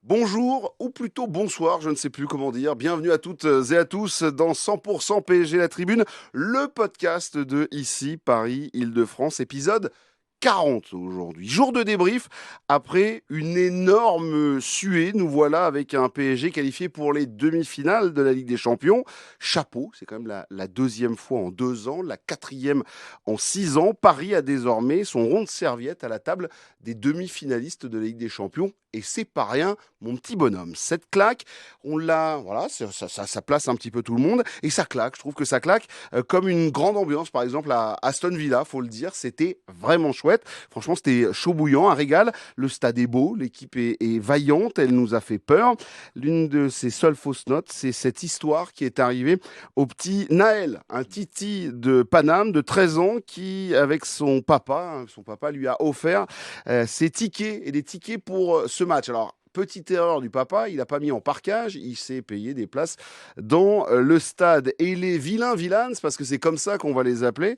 Bonjour, ou plutôt bonsoir, je ne sais plus comment dire. Bienvenue à toutes et à tous dans 100% PSG La Tribune, le podcast de ici, Paris, Île-de-France, épisode 40 aujourd'hui. Jour de débrief, après une énorme suée, nous voilà avec un PSG qualifié pour les demi-finales de la Ligue des Champions. Chapeau, c'est quand même la deuxième fois en 2 ans, la quatrième en 6 ans. Paris a désormais son rond de serviette à la table des demi-finalistes de la Ligue des Champions. Et c'est pas rien, mon petit bonhomme. Cette claque, on l'a, voilà, ça place un petit peu tout le monde. Et ça claque, je trouve que ça claque comme une grande ambiance, par exemple, à Aston Villa, faut le dire. C'était vraiment chouette. Franchement, c'était chaud bouillant, un régal. Le stade est beau, l'équipe est vaillante, elle nous a fait peur. L'une de ses seules fausses notes, c'est cette histoire qui est arrivée au petit Naël, un titi de Paname de 13 ans qui, avec son papa lui a offert ses tickets et des tickets pour ce match. Alors, petite erreur du papa, il n'a pas mis en parquage, il s'est payé des places dans le stade. Et les vilains, parce que c'est comme ça qu'on va les appeler,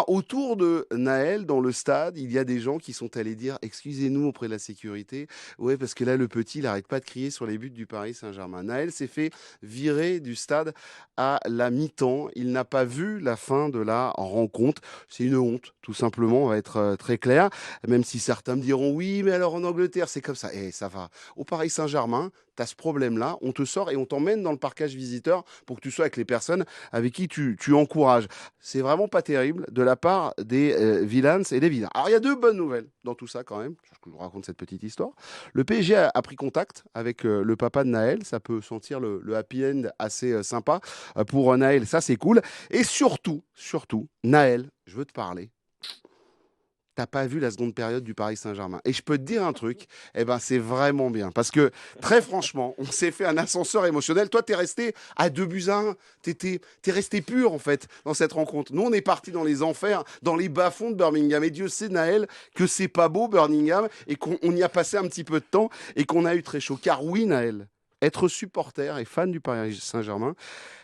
autour de Naël, dans le stade, il y a des gens qui sont allés dire « Excusez-nous auprès de la sécurité ». Ouais, parce que là, le petit, il n'arrête pas de crier sur les buts du Paris Saint-Germain. Naël s'est fait virer du stade à la mi-temps. Il n'a pas vu la fin de la rencontre. C'est une honte, tout simplement, on va être très clair. Même si certains me diront « Oui, mais alors en Angleterre, c'est comme ça ». Eh, ça va. Au Paris Saint-Germain, tu as ce problème-là, on te sort et on t'emmène dans le parcage visiteur pour que tu sois avec les personnes avec qui tu encourages. C'est vraiment pas terrible de la part des vilains et des vilains. Alors il y a deux bonnes nouvelles dans tout ça quand même, je vous raconte cette petite histoire. Le PSG a pris contact avec le papa de Naël, ça peut sentir le happy end assez sympa pour Naël, ça c'est cool. Et surtout, Naël, je veux te parler. T'as pas vu la seconde période du Paris Saint-Germain. Et je peux te dire un truc, c'est vraiment bien. Parce que, très franchement, on s'est fait un ascenseur émotionnel. Toi, t'es resté à 2-1. T'es resté pur, en fait, dans cette rencontre. Nous, on est parti dans les enfers, dans les bas-fonds de Birmingham. Et Dieu sait, Naël, que c'est pas beau, Birmingham, et qu'on y a passé un petit peu de temps, et qu'on a eu très chaud. Car oui, Naël, être supporter et fan du Paris Saint-Germain,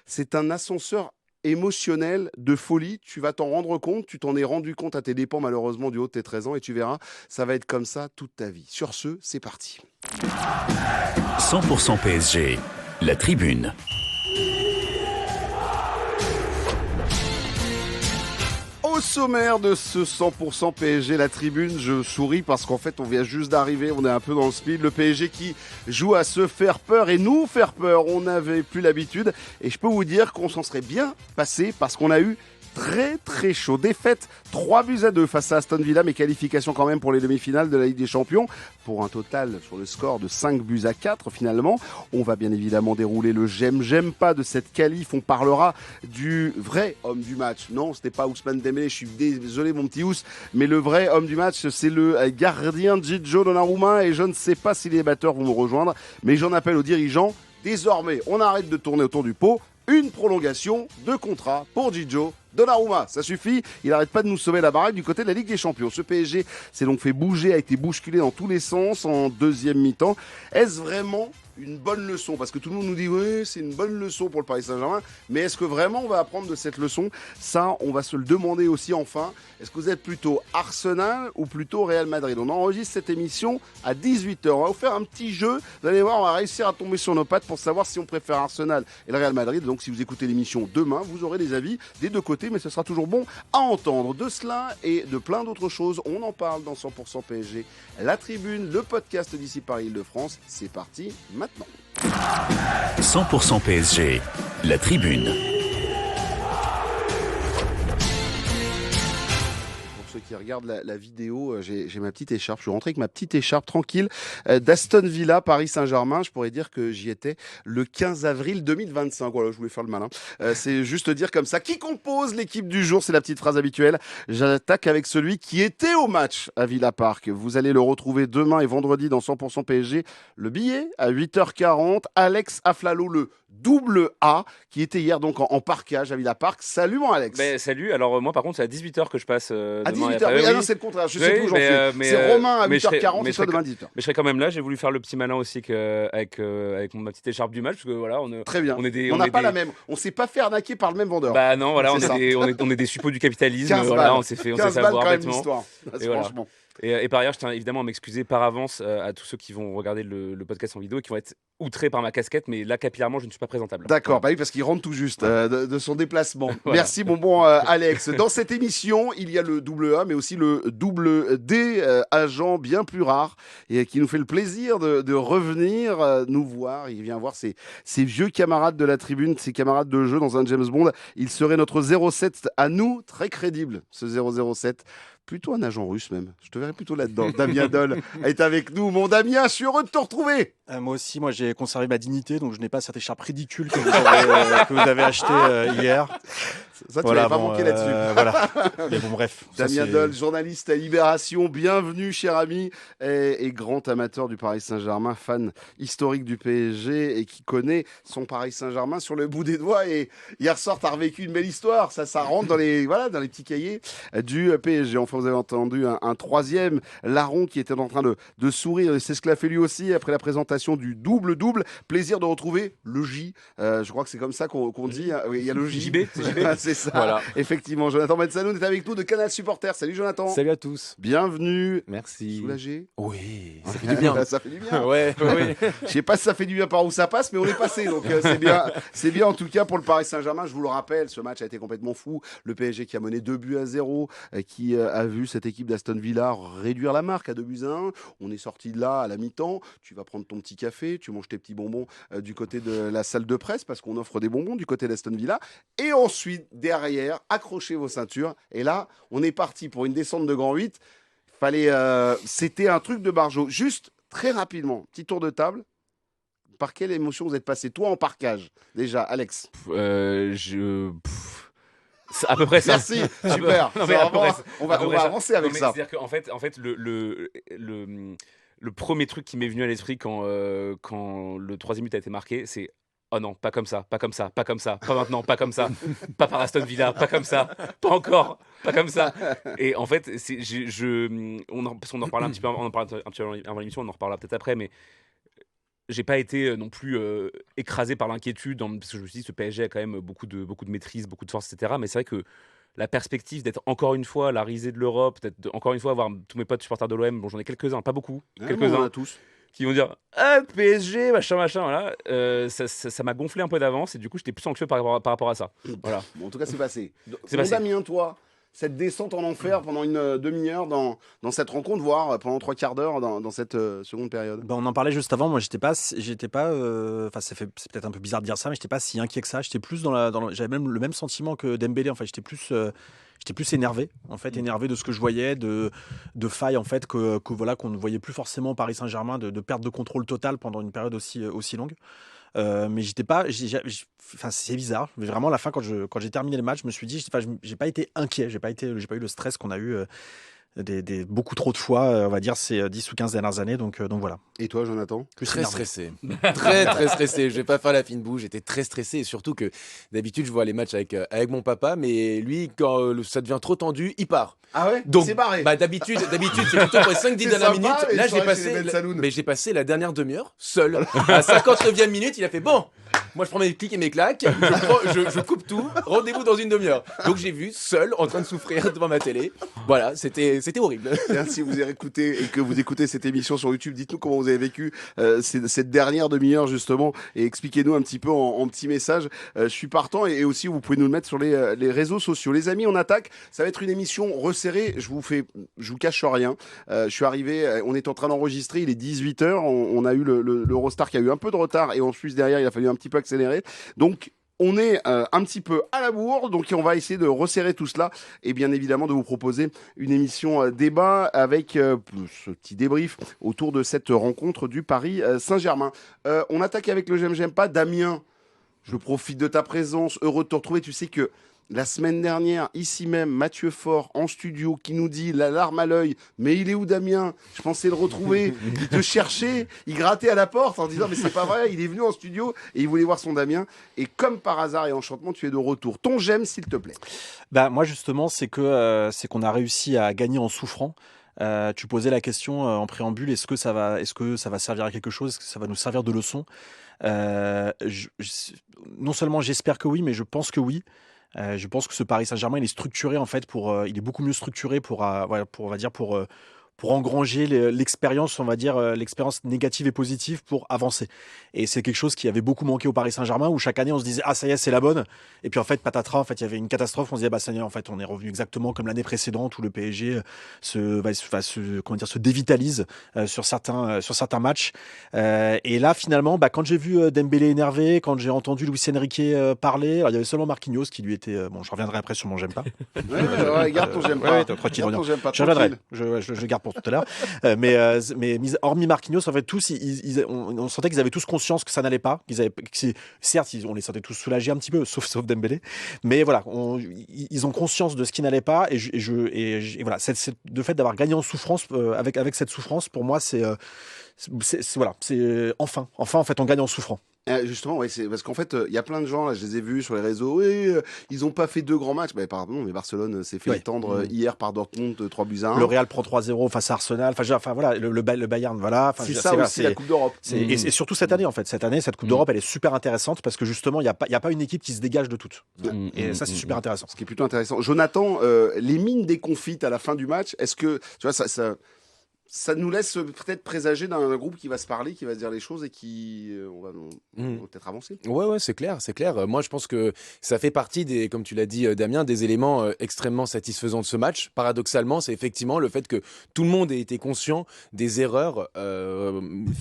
c'est un ascenseur émotionnel de folie, tu vas t'en rendre compte, tu t'en es rendu compte à tes dépens malheureusement du haut de tes 13 ans et tu verras, ça va être comme ça toute ta vie. Sur ce, c'est parti. 100% PSG, la tribune. Au sommaire de ce 100% PSG, la tribune, je souris parce qu'en fait on vient juste d'arriver, on est un peu dans le speed, le PSG qui joue à se faire peur et nous faire peur, on n'avait plus l'habitude et je peux vous dire qu'on s'en serait bien passé parce qu'on a eu très chaud. Défaite 3-2 face à Aston Villa, mais qualification quand même pour les demi-finales de la Ligue des Champions, pour un total sur le score de 5-4 finalement. On va bien évidemment dérouler le j'aime pas de cette qualif. On parlera du vrai homme du match. Non, c'était pas Ousmane Dembélé, je suis désolé mon petit Ous, mais le vrai homme du match, c'est le gardien Gigio Donnarumma et je ne sais pas si les batteurs vont me rejoindre, mais j'en appelle aux dirigeants. Désormais, on arrête de tourner autour du pot. Une prolongation de contrat pour Gigio Donnarumma, ça suffit, il n'arrête pas de nous sauver la baraque du côté de la Ligue des Champions. Ce PSG s'est donc fait bouger, a été bousculé dans tous les sens en deuxième mi-temps. Est-ce vraiment une bonne leçon? Parce que tout le monde nous dit oui, c'est une bonne leçon pour le Paris Saint-Germain, mais est-ce que vraiment on va apprendre de cette leçon? Ça, on va se le demander aussi enfin. Est-ce que vous êtes plutôt Arsenal ou plutôt Real Madrid? On enregistre cette émission à 18h. On va vous faire un petit jeu. Vous allez voir, on va réussir à tomber sur nos pattes pour savoir si on préfère Arsenal et le Real Madrid. Donc si vous écoutez l'émission demain, vous aurez des avis des deux côtés, mais ce sera toujours bon à entendre. De cela et de plein d'autres choses, on en parle dans 100% PSG. La Tribune, le podcast d'ici Paris Île-de-France, c'est parti maintenant. 100% PSG, la tribune. Ceux qui regardent la vidéo, j'ai ma petite écharpe. Je suis rentré avec ma petite écharpe tranquille d'Aston Villa, Paris Saint-Germain. Je pourrais dire que j'y étais le 15 avril 2025. Voilà, je voulais faire le malin. C'est juste dire comme ça. Qui compose l'équipe du jour? C'est la petite phrase habituelle. J'attaque avec celui qui était au match à Villa Park. Vous allez le retrouver demain et vendredi dans 100% PSG. Le billet à 8h40. Alex Aflalo, le double A, qui était hier donc en parquage à Villa Park. Salut mon Alex. Salut, alors moi par contre c'est à 18h que je passe à demain. 18h, oui, non, c'est le contraire, je sais plus où j'en suis. C'est Romain à 8h40 et toi demain à 18h. Mais je serai quand même là, j'ai voulu faire le petit malin aussi avec ma petite écharpe du match, parce que voilà, très bien, on n'a pas la même, on s'est pas fait arnaquer par le même vendeur. Bah non, voilà, on est des suppôts du capitalisme, 15 voilà, balles. on s'est fait 15 balles avoir quand même bêtement. l'histoire, Et voilà. franchement. Et par ailleurs, je tiens évidemment à m'excuser par avance à tous ceux qui vont regarder le podcast en vidéo et qui vont être outrés par ma casquette, mais là, capillairement, je ne suis pas présentable. D'accord, Voilà. bah oui, parce qu'il rentre tout juste de son déplacement. Voilà. Merci, mon bon Alex. Dans cette émission, il y a le double A, mais aussi le double D, agent bien plus rare, et qui nous fait le plaisir de revenir nous voir. Il vient voir ses vieux camarades de la tribune, ses camarades de jeu dans un James Bond. Il serait notre 07 à nous, très crédible, ce 007. Plutôt un agent russe même. Je te verrais plutôt là-dedans. Damien Doll est avec nous. Mon Damien, je suis heureux de te retrouver. Moi aussi, j'ai conservé ma dignité, donc je n'ai pas cette écharpe ridicule que vous avez achetée hier. Ça, tu n'avais pas manqué là-dessus. Voilà. Mais bon, bref. Damien Doll, journaliste à Libération, bienvenue cher ami, et grand amateur du Paris Saint-Germain, fan historique du PSG et qui connaît son Paris Saint-Germain sur le bout des doigts. Et hier soir, tu as revécu une belle histoire, ça rentre dans les petits cahiers du PSG. Enfin, vous avez entendu un troisième larron qui était en train de sourire, et c'est ce qu'il a fait lui aussi après la présentation du double-double. Plaisir de retrouver le J, je crois que c'est comme ça qu'on dit, hein. Oui, il y a le J. JB, c'est JB. C'est ça, Voilà. Effectivement. Jonathan Bensaloun est avec nous de Canal Supporter. Salut Jonathan. Salut à tous. Bienvenue. Merci. Soulagé. Oui, ça fait du bien. Ça fait du bien. Ouais. Je sais pas si ça fait du bien par où ça passe, mais on est passé, donc c'est bien. C'est bien en tout cas pour le Paris Saint-Germain. Je vous le rappelle, ce match a été complètement fou. Le PSG qui a mené 2-0, qui a vu cette équipe d'Aston Villa réduire la marque à 2-1. On est sorti de là à la mi-temps. Tu vas prendre ton petit café, tu manges tes petits bonbons du côté de la salle de presse parce qu'on offre des bonbons du côté d'Aston Villa. Et ensuite, derrière, accrochez vos ceintures. Et là, on est parti pour une descente de Grand 8. C'était un truc de barjo. Juste, très rapidement, petit tour de table. Par quelle émotion vous êtes passé? Toi en parkage, déjà, Alex. C'est à peu près ça. Merci, super. Non, mais à peu près ça. On va avancer avec ça. C'est-à-dire qu'en fait, le premier truc qui m'est venu à l'esprit quand le troisième but a été marqué, c'est oh non, pas comme ça, pas comme ça, pas comme ça, pas maintenant, pas comme ça, pas par Aston Villa, pas comme ça, pas encore, pas comme ça. Et en fait, parce qu'on en reparle un petit peu, on en parle un petit peu avant l'émission, on en reparlera peut-être après, mais j'ai pas été non plus écrasé par l'inquiétude, parce que je me suis dit ce PSG a quand même beaucoup de maîtrise, beaucoup de force, etc. Mais c'est vrai que la perspective d'être encore une fois la risée de l'Europe, peut-être encore une fois avoir tous mes potes supporters de l'OM, bon j'en ai quelques-uns, pas beaucoup, quelques-uns. On a tous. Qui vont dire ah PSG machin voilà, ça m'a gonflé un peu d'avance et du coup j'étais plus anxieux par rapport à ça. Voilà. Bon, en tout cas c'est passé. C'est passé. Damien, toi, cette descente en enfer pendant une demi-heure dans cette rencontre, voire pendant 3/4 d'heure dans cette seconde période. On en parlait juste avant. Moi, j'étais pas. C'est peut-être un peu bizarre de dire ça, mais j'étais pas si inquiet que ça. J'étais plus j'avais même le même sentiment que Dembélé. En fait, j'étais plus énervé, en fait, énervé de ce que je voyais, de failles en fait qu'on ne voyait plus forcément au Paris Saint-Germain, de perte de contrôle total pendant une période aussi longue. Mais j'étais pas, c'est bizarre. Mais vraiment, à la fin, quand j'ai terminé le match, je me suis dit, j'ai pas été inquiet, j'ai pas eu le stress qu'on a eu beaucoup trop de fois, on va dire, ces 10 ou 15 dernières années. Donc voilà. Et toi, Jonathan? Très stressé. Très stressé. Je vais pas faire la fine bouche. J'étais très stressé. Et surtout que d'habitude, je vois les matchs avec mon papa. Mais lui, quand ça devient trop tendu, il part. Ah ouais? Donc, c'est barré. D'habitude, c'est plutôt pour les 5-10 dernières minutes. Là, j'ai passé passé la dernière demi-heure seul. À 59e minute, il a fait bon. Moi, je prends mes clics et mes claques. Je coupe tout. Rendez-vous dans une demi-heure. Donc, j'ai vu seul, en train de souffrir devant ma télé. Voilà, c'était horrible. Si vous avez écouté et que vous écoutez cette émission sur YouTube, dites-nous comment vous avez vécu cette dernière demi-heure justement et expliquez-nous un petit peu en petits messages. Je suis partant et aussi vous pouvez nous le mettre sur les réseaux sociaux. Les amis, on attaque. Ça va être une émission resserrée. Je vous cache rien. Je suis arrivé, on est en train d'enregistrer. Il est 18h. On a eu l'Eurostar qui a eu un peu de retard et en Suisse derrière, il a fallu un petit peu accélérer. Donc on est un petit peu à la bourre, donc on va essayer de resserrer tout cela et bien évidemment de vous proposer une émission débat avec ce petit débrief autour de cette rencontre du Paris Saint-Germain. On attaque avec le j'aime pas. Damien, je profite de ta présence, heureux de te retrouver. Tu sais que la semaine dernière, ici même, Mathieu Faure en studio qui nous dit la larme à l'œil. Mais il est où Damien? Je pensais le retrouver. Il te cherchait, il grattait à la porte en disant mais c'est pas vrai. Il est venu en studio et il voulait voir son Damien. Et comme par hasard et enchantement, tu es de retour. Ton j'aime, s'il te plaît. Moi justement, c'est qu'on a réussi à gagner en souffrant. Tu posais la question en préambule, est-ce que ça va servir à quelque chose? Est-ce que ça va nous servir de leçon? Non seulement j'espère que oui, mais je pense que oui. Je pense que ce Paris Saint-Germain, il est structuré en fait il est beaucoup mieux structuré pour engranger l'expérience, on va dire, l'expérience négative et positive pour avancer. Et c'est quelque chose qui avait beaucoup manqué au Paris Saint-Germain, où chaque année on se disait ah ça y est c'est la bonne, et puis en fait patatras, en fait il y avait une catastrophe, on se disait bah ça y est en fait on est revenu exactement comme l'année précédente où le PSG se dévitalise sur certains matchs. Et là finalement quand j'ai vu Dembélé énervé, quand j'ai entendu Luis Enrique parler, alors il y avait seulement Marquinhos qui lui était bon, je reviendrai après sur mon j'aime pas. Ouais, garde ton j'aime pas. Ouais, crois qu'il Garde ton j'aime pas. je reviendrai. Tranquille. Je garde pour tout à l'heure. Mais hormis Marquinhos, en fait, tous, on sentait qu'ils avaient tous conscience que ça n'allait pas. Certes, on les sentait tous soulagés un petit peu, sauf Dembélé. Mais voilà, ils ont conscience de ce qui n'allait pas. Et voilà, le fait d'avoir gagné en souffrance, avec cette souffrance, pour moi, c'est enfin, en fait, on gagne en souffrant. Justement, ouais, c'est parce qu'en fait, il y a plein de gens là, je les ai vus sur les réseaux. Oui, ils ont pas fait 2 grands matchs. Pardon, mais Barcelone s'est fait étendre hier par Dortmund 3-1. Le Real prend 3-0 face à Arsenal. Enfin voilà, le Bayern, voilà. Enfin, c'est ça aussi la Coupe d'Europe. Et surtout cette année, en fait, cette Coupe d'Europe, elle est super intéressante parce que justement, il y a pas une équipe qui se dégage de toutes. Et ça, c'est super intéressant. Ce qui est plutôt intéressant. Jonathan, les mines déconfites à la fin du match, est-ce que tu vois ça nous laisse peut-être présager d'un groupe qui va se parler, qui va se dire les choses et qui on va peut-être avancer. Ouais, c'est clair. Moi, je pense que ça fait partie comme tu l'as dit, Damien, des éléments extrêmement satisfaisants de ce match. Paradoxalement, c'est effectivement le fait que tout le monde ait été conscient des erreurs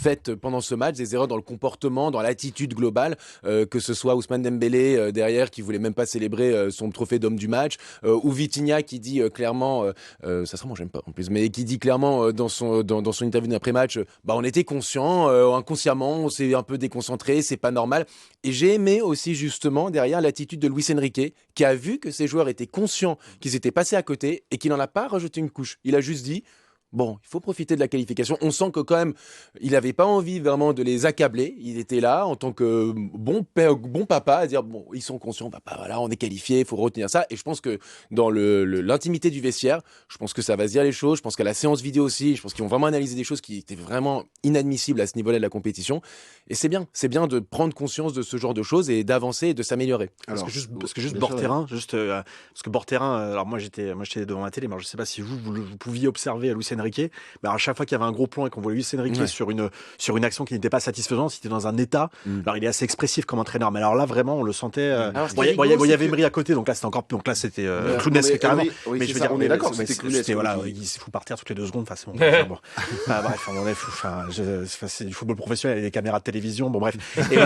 faites pendant ce match, des erreurs dans le comportement, dans l'attitude globale, que ce soit Ousmane Dembélé derrière qui voulait même pas célébrer son trophée d'homme du match, ou Vitinha qui dit clairement, ça sera moi j'aime pas en plus, mais qui dit clairement dans son interview d'après-match, on était conscient, inconsciemment, on s'est un peu déconcentré, c'est pas normal. Et j'ai aimé aussi justement derrière l'attitude de Luis Enrique, qui a vu que ses joueurs étaient conscients qu'ils étaient passés à côté et qu'il n'en a pas rajouté une couche. Il a juste dit bon, il faut profiter de la qualification. On sent que quand même, il n'avait pas envie vraiment de les accabler. Il était là en tant que bon père, bon papa, à dire bon, ils sont conscients, voilà, on est qualifié, il faut retenir ça. Et je pense que dans l'intimité du vestiaire, je pense que ça va se dire les choses. Je pense qu'à la séance vidéo aussi, je pense qu'ils vont vraiment analyser des choses qui étaient vraiment inadmissibles à ce niveau-là de la compétition. Et c'est bien de prendre conscience de ce genre de choses et d'avancer et de s'améliorer. Parce que juste bord terrain, parce que bord terrain. Alors moi j'étais devant ma télé, mais je sais pas si vous pouviez observer à Luis Enrique, à chaque fois qu'il y avait un gros plan et qu'on voit Luis Enrique sur une action qui n'était pas satisfaisante, il était dans un état. Alors il est assez expressif comme entraîneur, mais alors là vraiment on le sentait. Il y avait Emery à côté, donc là c'était clounesque carrément. Mais je veux dire, on est d'accord, c'était clounesque. Voilà, il se fout par terre toutes les 2 secondes. Bref, c'est du football professionnel, il y a des caméras de télévision, bon bref. Et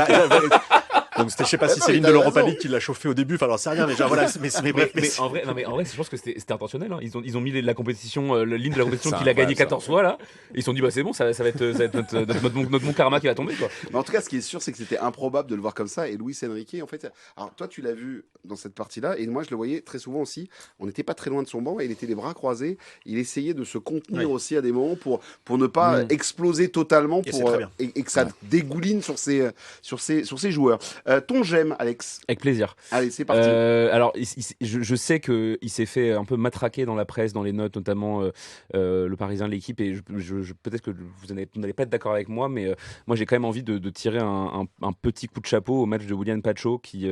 donc je sais pas si c'est l'hymne de l'Europa League qui l'a chauffé au début, enfin alors c'est rien, mais genre voilà, mais bref. Mais en vrai, je pense que c'était intentionnel. Hein. Ils ont mis la compétition, le ligne de la compétition qu'il a gagné 14 fois là. Et ils se sont dit c'est bon, ça va être notre bon karma qui va tomber quoi. Mais en tout cas, ce qui est sûr, c'est que c'était improbable de le voir comme ça. Et Luis Enrique, en fait, alors toi, tu l'as vu dans cette partie-là, et moi, je le voyais très souvent aussi. On n'était pas très loin de son banc, et il était les bras croisés. Il essayait de se contenir aussi à des moments pour ne pas exploser totalement, et que ça dégouline sur ses joueurs. Ton j'aime, Alex. Avec plaisir. Allez, c'est parti. Alors, je sais qu'il s'est fait un peu matraquer dans la presse, dans les notes, notamment le Parisien, l'équipe, et peut-être que vous n'allez pas être d'accord avec moi, mais moi j'ai quand même envie de tirer un petit coup de chapeau au match de William Pacho qui...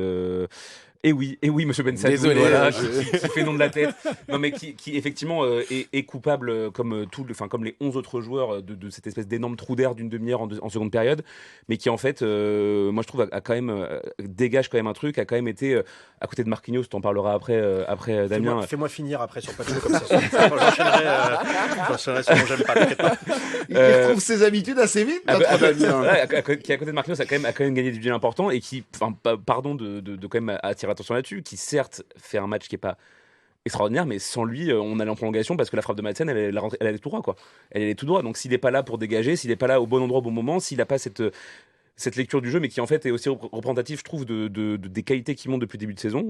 Et oui, monsieur Ben Sadoun, désolé, voilà, qui fait nom de la tête. Non, mais qui effectivement est coupable comme comme les 11 autres joueurs de cette espèce d'énorme trou d'air d'une demi-heure en seconde période, mais qui en fait, moi je trouve, a quand même dégage quand même un truc, a quand même été à côté de Marquinhos. T'en parleras après Damien. Fais-moi finir après sur Pacho comme ça. J'enchaînerai sur mon j'aime pas. T'inquiète pas. Il retrouve ses habitudes assez vite, notre Damien. Qui à côté de Marquinhos a quand même gagné du duel important et qui, pardon de quand même attirer attention là-dessus, qui certes fait un match qui est pas extraordinaire, mais sans lui, on allait en prolongation parce que la frappe de Madsen, elle allait tout droit, quoi. Elle allait tout droit. Donc s'il n'est pas là pour dégager, s'il n'est pas là au bon endroit au bon moment, s'il n'a pas cette lecture du jeu, mais qui en fait est aussi représentatif, je trouve, des qualités qui montent depuis le début de saison.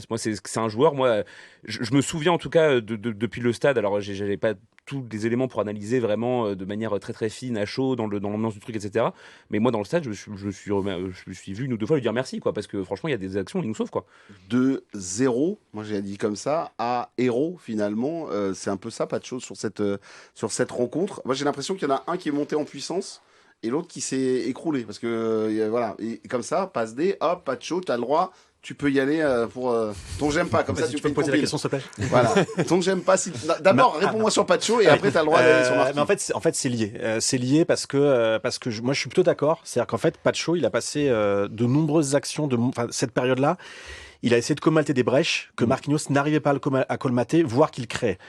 Moi, c'est un joueur. Moi, je me souviens en tout cas depuis le stade. Alors, j'avais pas tous les éléments pour analyser vraiment de manière très très fine, à chaud, dans l'ambiance du truc, etc. Mais moi, dans le stade, je me suis vu une ou deux fois lui dire merci, quoi, parce que franchement, il y a des actions, il nous sauve, quoi. De 0, moi j'ai dit comme ça, à héros finalement, c'est un peu ça, pas de choses sur cette rencontre. Moi, j'ai l'impression qu'il y en a un qui est monté en puissance et l'autre qui s'est écroulé parce que voilà, et comme ça, passe D, hop, Pacho, t'as le droit tu peux y aller pour ton j'aime pas. Comme ça, Vas-y, tu tu peux fais me une poser la compile. question, s'il te plaît. Voilà. Ton j'aime pas. D'abord, réponds-moi sur Pacho et après, t'as le droit d'aller sur Marquinhos. Mais en fait, c'est lié. C'est lié parce que moi, je suis plutôt d'accord. C'est-à-dire qu'en fait, Pacho, il a passé de nombreuses actions cette période-là. Il a essayé de colmater des brèches que Marquinhos n'arrivait pas à colmater, voire qu'il créait.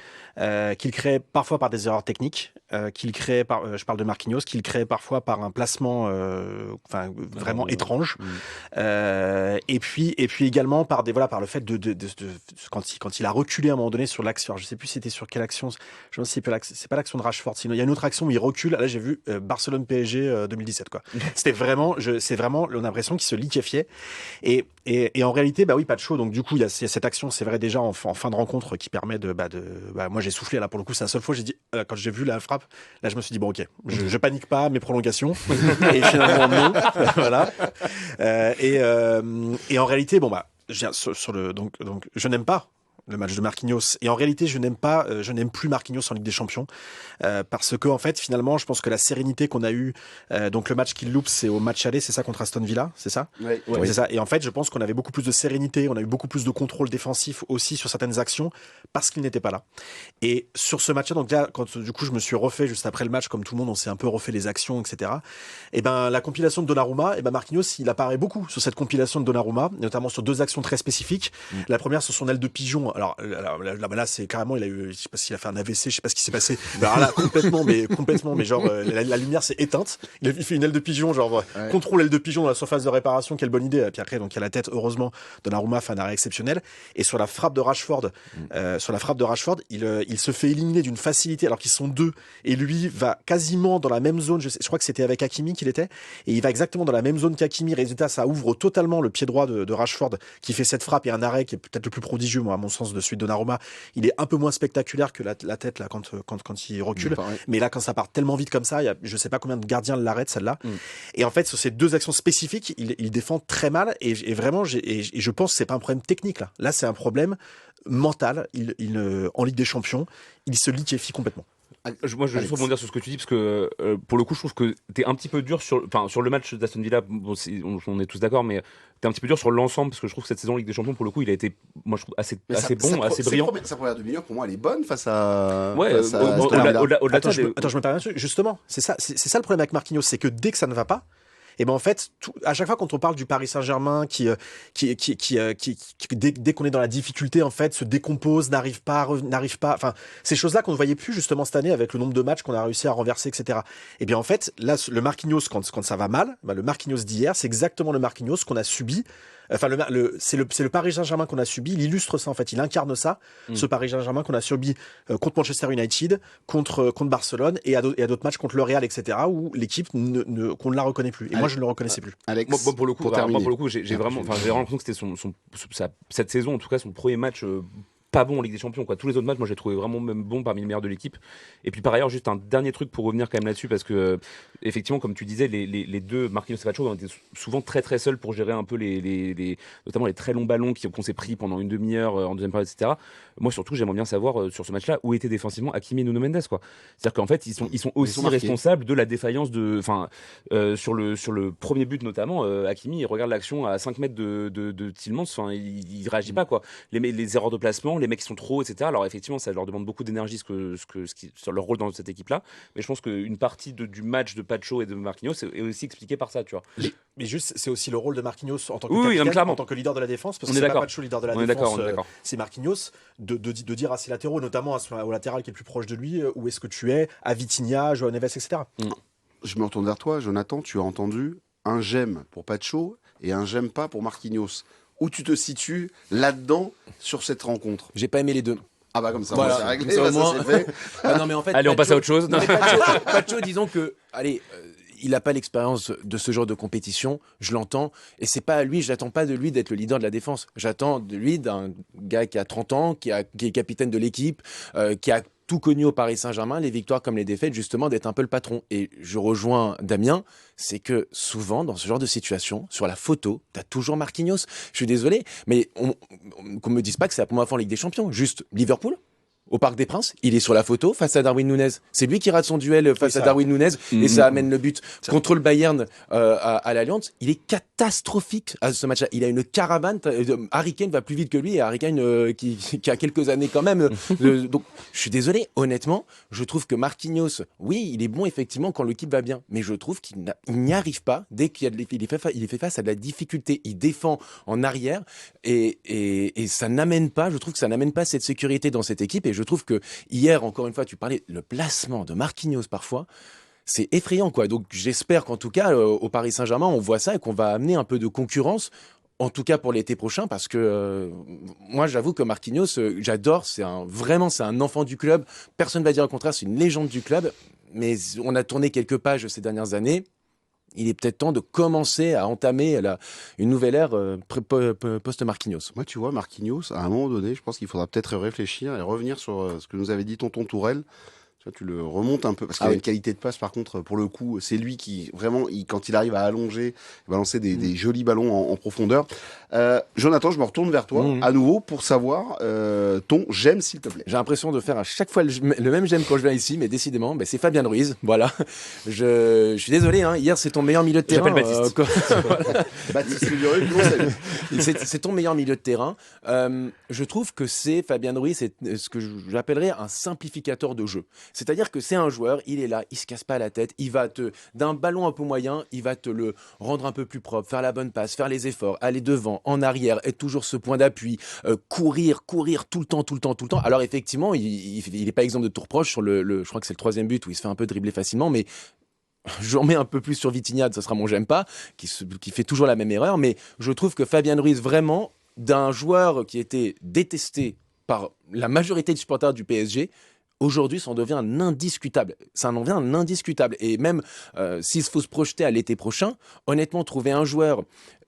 Qu'il créait parfois par des erreurs techniques, qu'il créait je parle de Marquinhos, qu'il créait parfois par un placement vraiment étrange. Et puis également par le fait quand il a reculé à un moment donné sur l'action. Alors, je sais plus c'était sur quelle action. Je ne sais pas, c'est pas l'action de Rashford. Sinon, il y a une autre action où il recule. Là, j'ai vu Barcelone PSG 2017 quoi. C'est vraiment, on a l'impression qu'il se liquéfiait. Et en réalité, oui, pas de chaud. Donc du coup, il y a cette action, c'est vrai déjà en fin de rencontre qui permet moi j'ai soufflé là pour le coup. C'est la seule fois j'ai dit quand j'ai vu la frappe, là je me suis dit bon ok, je panique pas mes prolongations. Et finalement non, voilà. Et en réalité, donc je n'aime pas le match de Marquinhos. Et en réalité, je n'aime plus Marquinhos en Ligue des Champions parce que en fait, finalement, je pense que la sérénité qu'on a eue, donc le match qu'il loupe, c'est au match aller, c'est ça contre Aston Villa, c'est ça ? Oui. C'est ça. Et en fait, je pense qu'on avait beaucoup plus de sérénité, on a eu beaucoup plus de contrôle défensif aussi sur certaines actions parce qu'il n'était pas là. Et sur ce match-là, donc là, quand du coup je me suis refait juste après le match, comme tout le monde, on s'est un peu refait les actions, etc. Et la compilation de Donnarumma, Marquinhos, il apparaît beaucoup sur cette compilation de Donnarumma, notamment sur deux actions très spécifiques. La première sur son aile de pigeon. Alors là, c'est carrément, je sais pas s'il a fait un AVC, je sais pas ce qui s'est passé. Alors là, complètement, mais genre la lumière s'est éteinte. Il fait une aile de pigeon, genre contrôle aile de pigeon dans la surface de réparation, quelle bonne idée. Et puis après, donc il y a la tête, heureusement, Donnarumma fait un arrêt exceptionnel. Et sur la frappe de Rashford, il se fait éliminer d'une facilité alors qu'ils sont deux. Et lui va quasiment dans la même zone. Je crois que c'était avec Hakimi qu'il était. Et il va exactement dans la même zone qu'Hakimi. Résultat, ça ouvre totalement le pied droit de Rashford qui fait cette frappe et un arrêt qui est peut-être le plus prodigieux, moi, à mon sens, de celui de Donnarumma. Il est un peu moins spectaculaire que la tête là quand il recule. Mais là, quand ça part tellement vite comme ça, je sais pas combien de gardiens l'arrêtent celle-là. Et en fait, sur ces deux actions spécifiques, il défend très mal. Et vraiment, je pense que c'est pas un problème technique là. Là, c'est un problème mental. En Ligue des Champions, il se liquéfie complètement. Moi, je veux juste rebondir sur ce que tu dis parce que pour le coup, je trouve que t'es un petit peu dur sur le match d'Aston Villa. Bon, on est tous d'accord, mais t'es un petit peu dur sur l'ensemble parce que je trouve que cette saison Ligue des Champions, pour le coup, il a été, moi, je trouve assez bon, assez brillant. Sa première demi-heure, pour moi, elle est bonne face à. Ouais, au-delà Attends, je me permets justement. C'est ça le problème avec Marquinhos, c'est que dès que ça ne va pas. Et en fait, à chaque fois quand on parle du Paris Saint-Germain qui dès qu'on est dans la difficulté en fait se décompose, n'arrive pas, enfin ces choses-là qu'on ne voyait plus justement cette année avec le nombre de matchs qu'on a réussi à renverser, etc. Et bien en fait, là le Marquinhos quand ça va mal, le Marquinhos d'hier, c'est exactement le Marquinhos qu'on a subi. Enfin, c'est le Paris Saint-Germain qu'on a subi. Il illustre ça en fait. Il incarne ça, ce Paris Saint-Germain qu'on a subi contre Manchester United, contre Barcelone et à d'autres matchs contre le Real, etc. Où l'équipe qu'on ne la reconnaît plus. Et moi, je ne le reconnaissais plus. Alex, moi, pour le coup, j'ai vraiment l'impression que c'était cette saison, en tout cas, son premier match. Pas bon en Ligue des Champions quoi. Tous les autres matchs moi j'ai trouvé vraiment même bon parmi les meilleurs de l'équipe. Et puis par ailleurs juste un dernier truc pour revenir quand même là-dessus parce que effectivement comme tu disais les deux Marquinhos et Pacho ont été souvent très très seuls pour gérer un peu notamment les très longs ballons qu'on s'est pris pendant une demi-heure en deuxième période etc. Moi surtout j'aimerais bien savoir sur ce match-là où étaient défensivement Hakimi et Nuno Mendes quoi. C'est-à-dire qu'en fait ils sont aussi responsables de la défaillance sur le premier but notamment Hakimi il regarde l'action à 5 mètres de Tielemans, il réagit pas quoi. Les erreurs de placement, les mecs qui sont trop haut, etc. Alors effectivement, ça leur demande beaucoup d'énergie sur leur rôle dans cette équipe-là. Mais je pense qu'une partie du match de Pacho et de Marquinhos est aussi expliquée par ça, tu vois. Mais juste, c'est aussi le rôle de Marquinhos en tant que capitaine, en tant que leader de la défense, parce que c'est pas Pacho leader de la défense, c'est Marquinhos de dire à ses latéraux, notamment au latéral qui est le plus proche de lui, où est-ce que tu es, à Vitinha, Joao Neves, etc. Je me retourne vers toi, Jonathan. Tu as entendu un j'aime pour Pacho et un j'aime pas pour Marquinhos. Où tu te situes là-dedans sur cette rencontre? J'ai pas aimé les deux. Ah bah comme ça, voilà, c'est réglé, ça, ça c'est fait. Non, mais en fait, allez, on passe à autre chose. Pacho, disons que, il n'a pas l'expérience de ce genre de compétition, je l'entends, et c'est pas à lui, j'attends pas de lui d'être le leader de la défense. J'attends de lui d'un gars qui a 30 ans, qui est capitaine de l'équipe, qui a tout connu au Paris Saint-Germain, les victoires comme les défaites, justement, d'être un peu le patron. Et je rejoins Damien, c'est que souvent, dans ce genre de situation, sur la photo, t'as toujours Marquinhos. Je suis désolé, mais qu'on me dise pas que c'est la première fois en Ligue des Champions. Juste Liverpool, au Parc des Princes, il est sur la photo face à Darwin Núñez. C'est lui qui rate son duel face à Darwin Núñez et ça amène le but. Contre le Bayern à l'Allianz, il est catastrophique à ce match-là. Il a une caravane. Harry Kane va plus vite que lui et Harry Kane qui a quelques années quand même. Donc, je suis désolé, honnêtement, je trouve que Marquinhos, oui, il est bon effectivement quand l'équipe va bien, mais je trouve qu'il n'y arrive pas dès qu'il y a il est fait face à de la difficulté. Il défend en arrière et ça n'amène pas, je trouve que ça n'amène pas cette sécurité dans cette équipe. Et je trouve que hier, encore une fois, tu parlais le placement de Marquinhos parfois. C'est effrayant, quoi. Donc, j'espère qu'en tout cas, au Paris Saint-Germain, on voit ça et qu'on va amener un peu de concurrence. En tout cas pour l'été prochain, parce que moi j'avoue que Marquinhos, j'adore, c'est un enfant du club. Personne ne va dire le contraire, c'est une légende du club. Mais on a tourné quelques pages ces dernières années. Il est peut-être temps de commencer à entamer une nouvelle ère post-Marquinhos. Moi, tu vois, Marquinhos, à un moment donné, je pense qu'il faudra peut-être réfléchir et revenir sur ce que nous avait dit tonton Tourelle. Tu le remontes un peu, parce qu'il a une qualité de passe, par contre, pour le coup, c'est lui qui, vraiment, quand il arrive à allonger, balancer des jolis ballons en profondeur. Jonathan, je me retourne vers toi, à nouveau, pour savoir ton j'aime, s'il te plaît. J'ai l'impression de faire à chaque fois le même j'aime quand je viens ici, mais décidément, c'est Fabien Ruiz, voilà. Je suis désolé, hein, hier c'est ton meilleur milieu de terrain. J'appelle Baptiste. Voilà. Baptiste Figueroa, C'est ton meilleur milieu de terrain. Je trouve que Fabien Ruiz, c'est ce que j'appellerais un simplificateur de jeu. C'est-à-dire que c'est un joueur, il est là, il se casse pas la tête, il va d'un ballon un peu moyen, il va te le rendre un peu plus propre, faire la bonne passe, faire les efforts, aller devant, en arrière, être toujours ce point d'appui, courir tout le temps. Alors effectivement, il est pas exemple de tout reproche sur je crois que c'est le 3e but où il se fait un peu dribbler facilement, mais je remets un peu plus sur Vitinha, ça sera mon j'aime pas, qui fait toujours la même erreur, mais je trouve que Fabien Ruiz, vraiment, d'un joueur qui était détesté par la majorité des supporters du PSG, aujourd'hui, ça en devient un indiscutable. Et même s'il faut se projeter à l'été prochain, honnêtement, trouver un joueur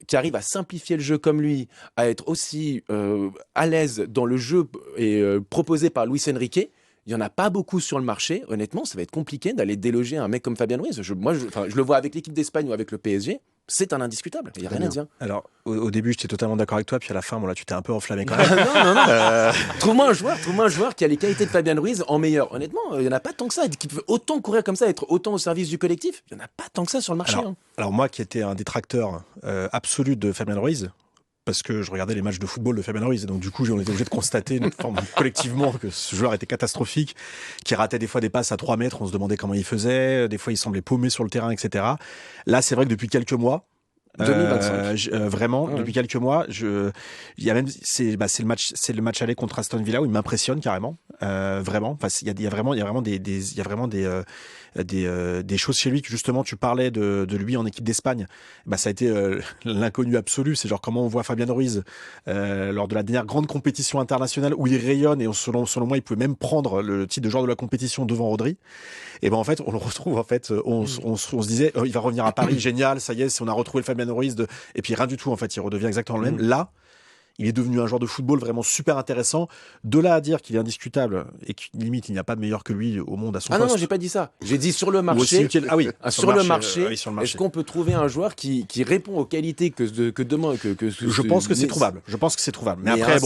qui arrive à simplifier le jeu comme lui, à être aussi à l'aise dans le jeu proposé par Luis Enrique, il n'y en a pas beaucoup sur le marché. Honnêtement, ça va être compliqué d'aller déloger un mec comme Fabien Ruiz. Je le vois avec l'équipe d'Espagne ou avec le PSG. C'est un indiscutable, il n'y a rien à dire. Alors, au début, j'étais totalement d'accord avec toi, puis à la fin, bon, là, tu t'es un peu enflammé quand même. non. Trouve-moi un joueur qui a les qualités de Fabien Ruiz en meilleur. Honnêtement, il n'y en a pas tant que ça. Qui peut autant courir comme ça, être autant au service du collectif, il n'y en a pas tant que ça sur le marché. Alors moi, qui étais un détracteur absolu de Fabien Ruiz, parce que je regardais les matchs de football de Fabien Ruiz, et donc du coup, on était obligé de constater collectivement que ce joueur était catastrophique, qui ratait des fois des passes à 3 mètres, on se demandait comment il faisait, des fois il semblait paumé sur le terrain, etc. Là, c'est vrai que depuis quelques mois, 2025. Vraiment, depuis quelques mois, il y a même, c'est le match aller contre Aston Villa où il m'impressionne carrément, vraiment. Enfin, il y a vraiment des choses chez lui que justement tu parlais de lui en équipe d'Espagne. Ça a été l'inconnu absolu. C'est genre comment on voit Fabien Ruiz lors de la dernière grande compétition internationale où il rayonne et selon moi il pouvait même prendre le titre de joueur de la compétition devant Rodri. Et en fait on le retrouve on se disait il va revenir à Paris, génial, ça y est, on a retrouvé le Fabien Ruiz et puis rien du tout en fait, il redevient exactement le même. Là, il est devenu un joueur de football vraiment super intéressant. De là à dire qu'il est indiscutable et qu'il limite il n'y a pas de meilleur que lui au monde à son poste. Non, j'ai pas dit ça. J'ai dit sur le marché. Sur le marché. Est-ce qu'on peut trouver un joueur qui répond aux qualités que demande Je pense que c'est trouvable. Mais après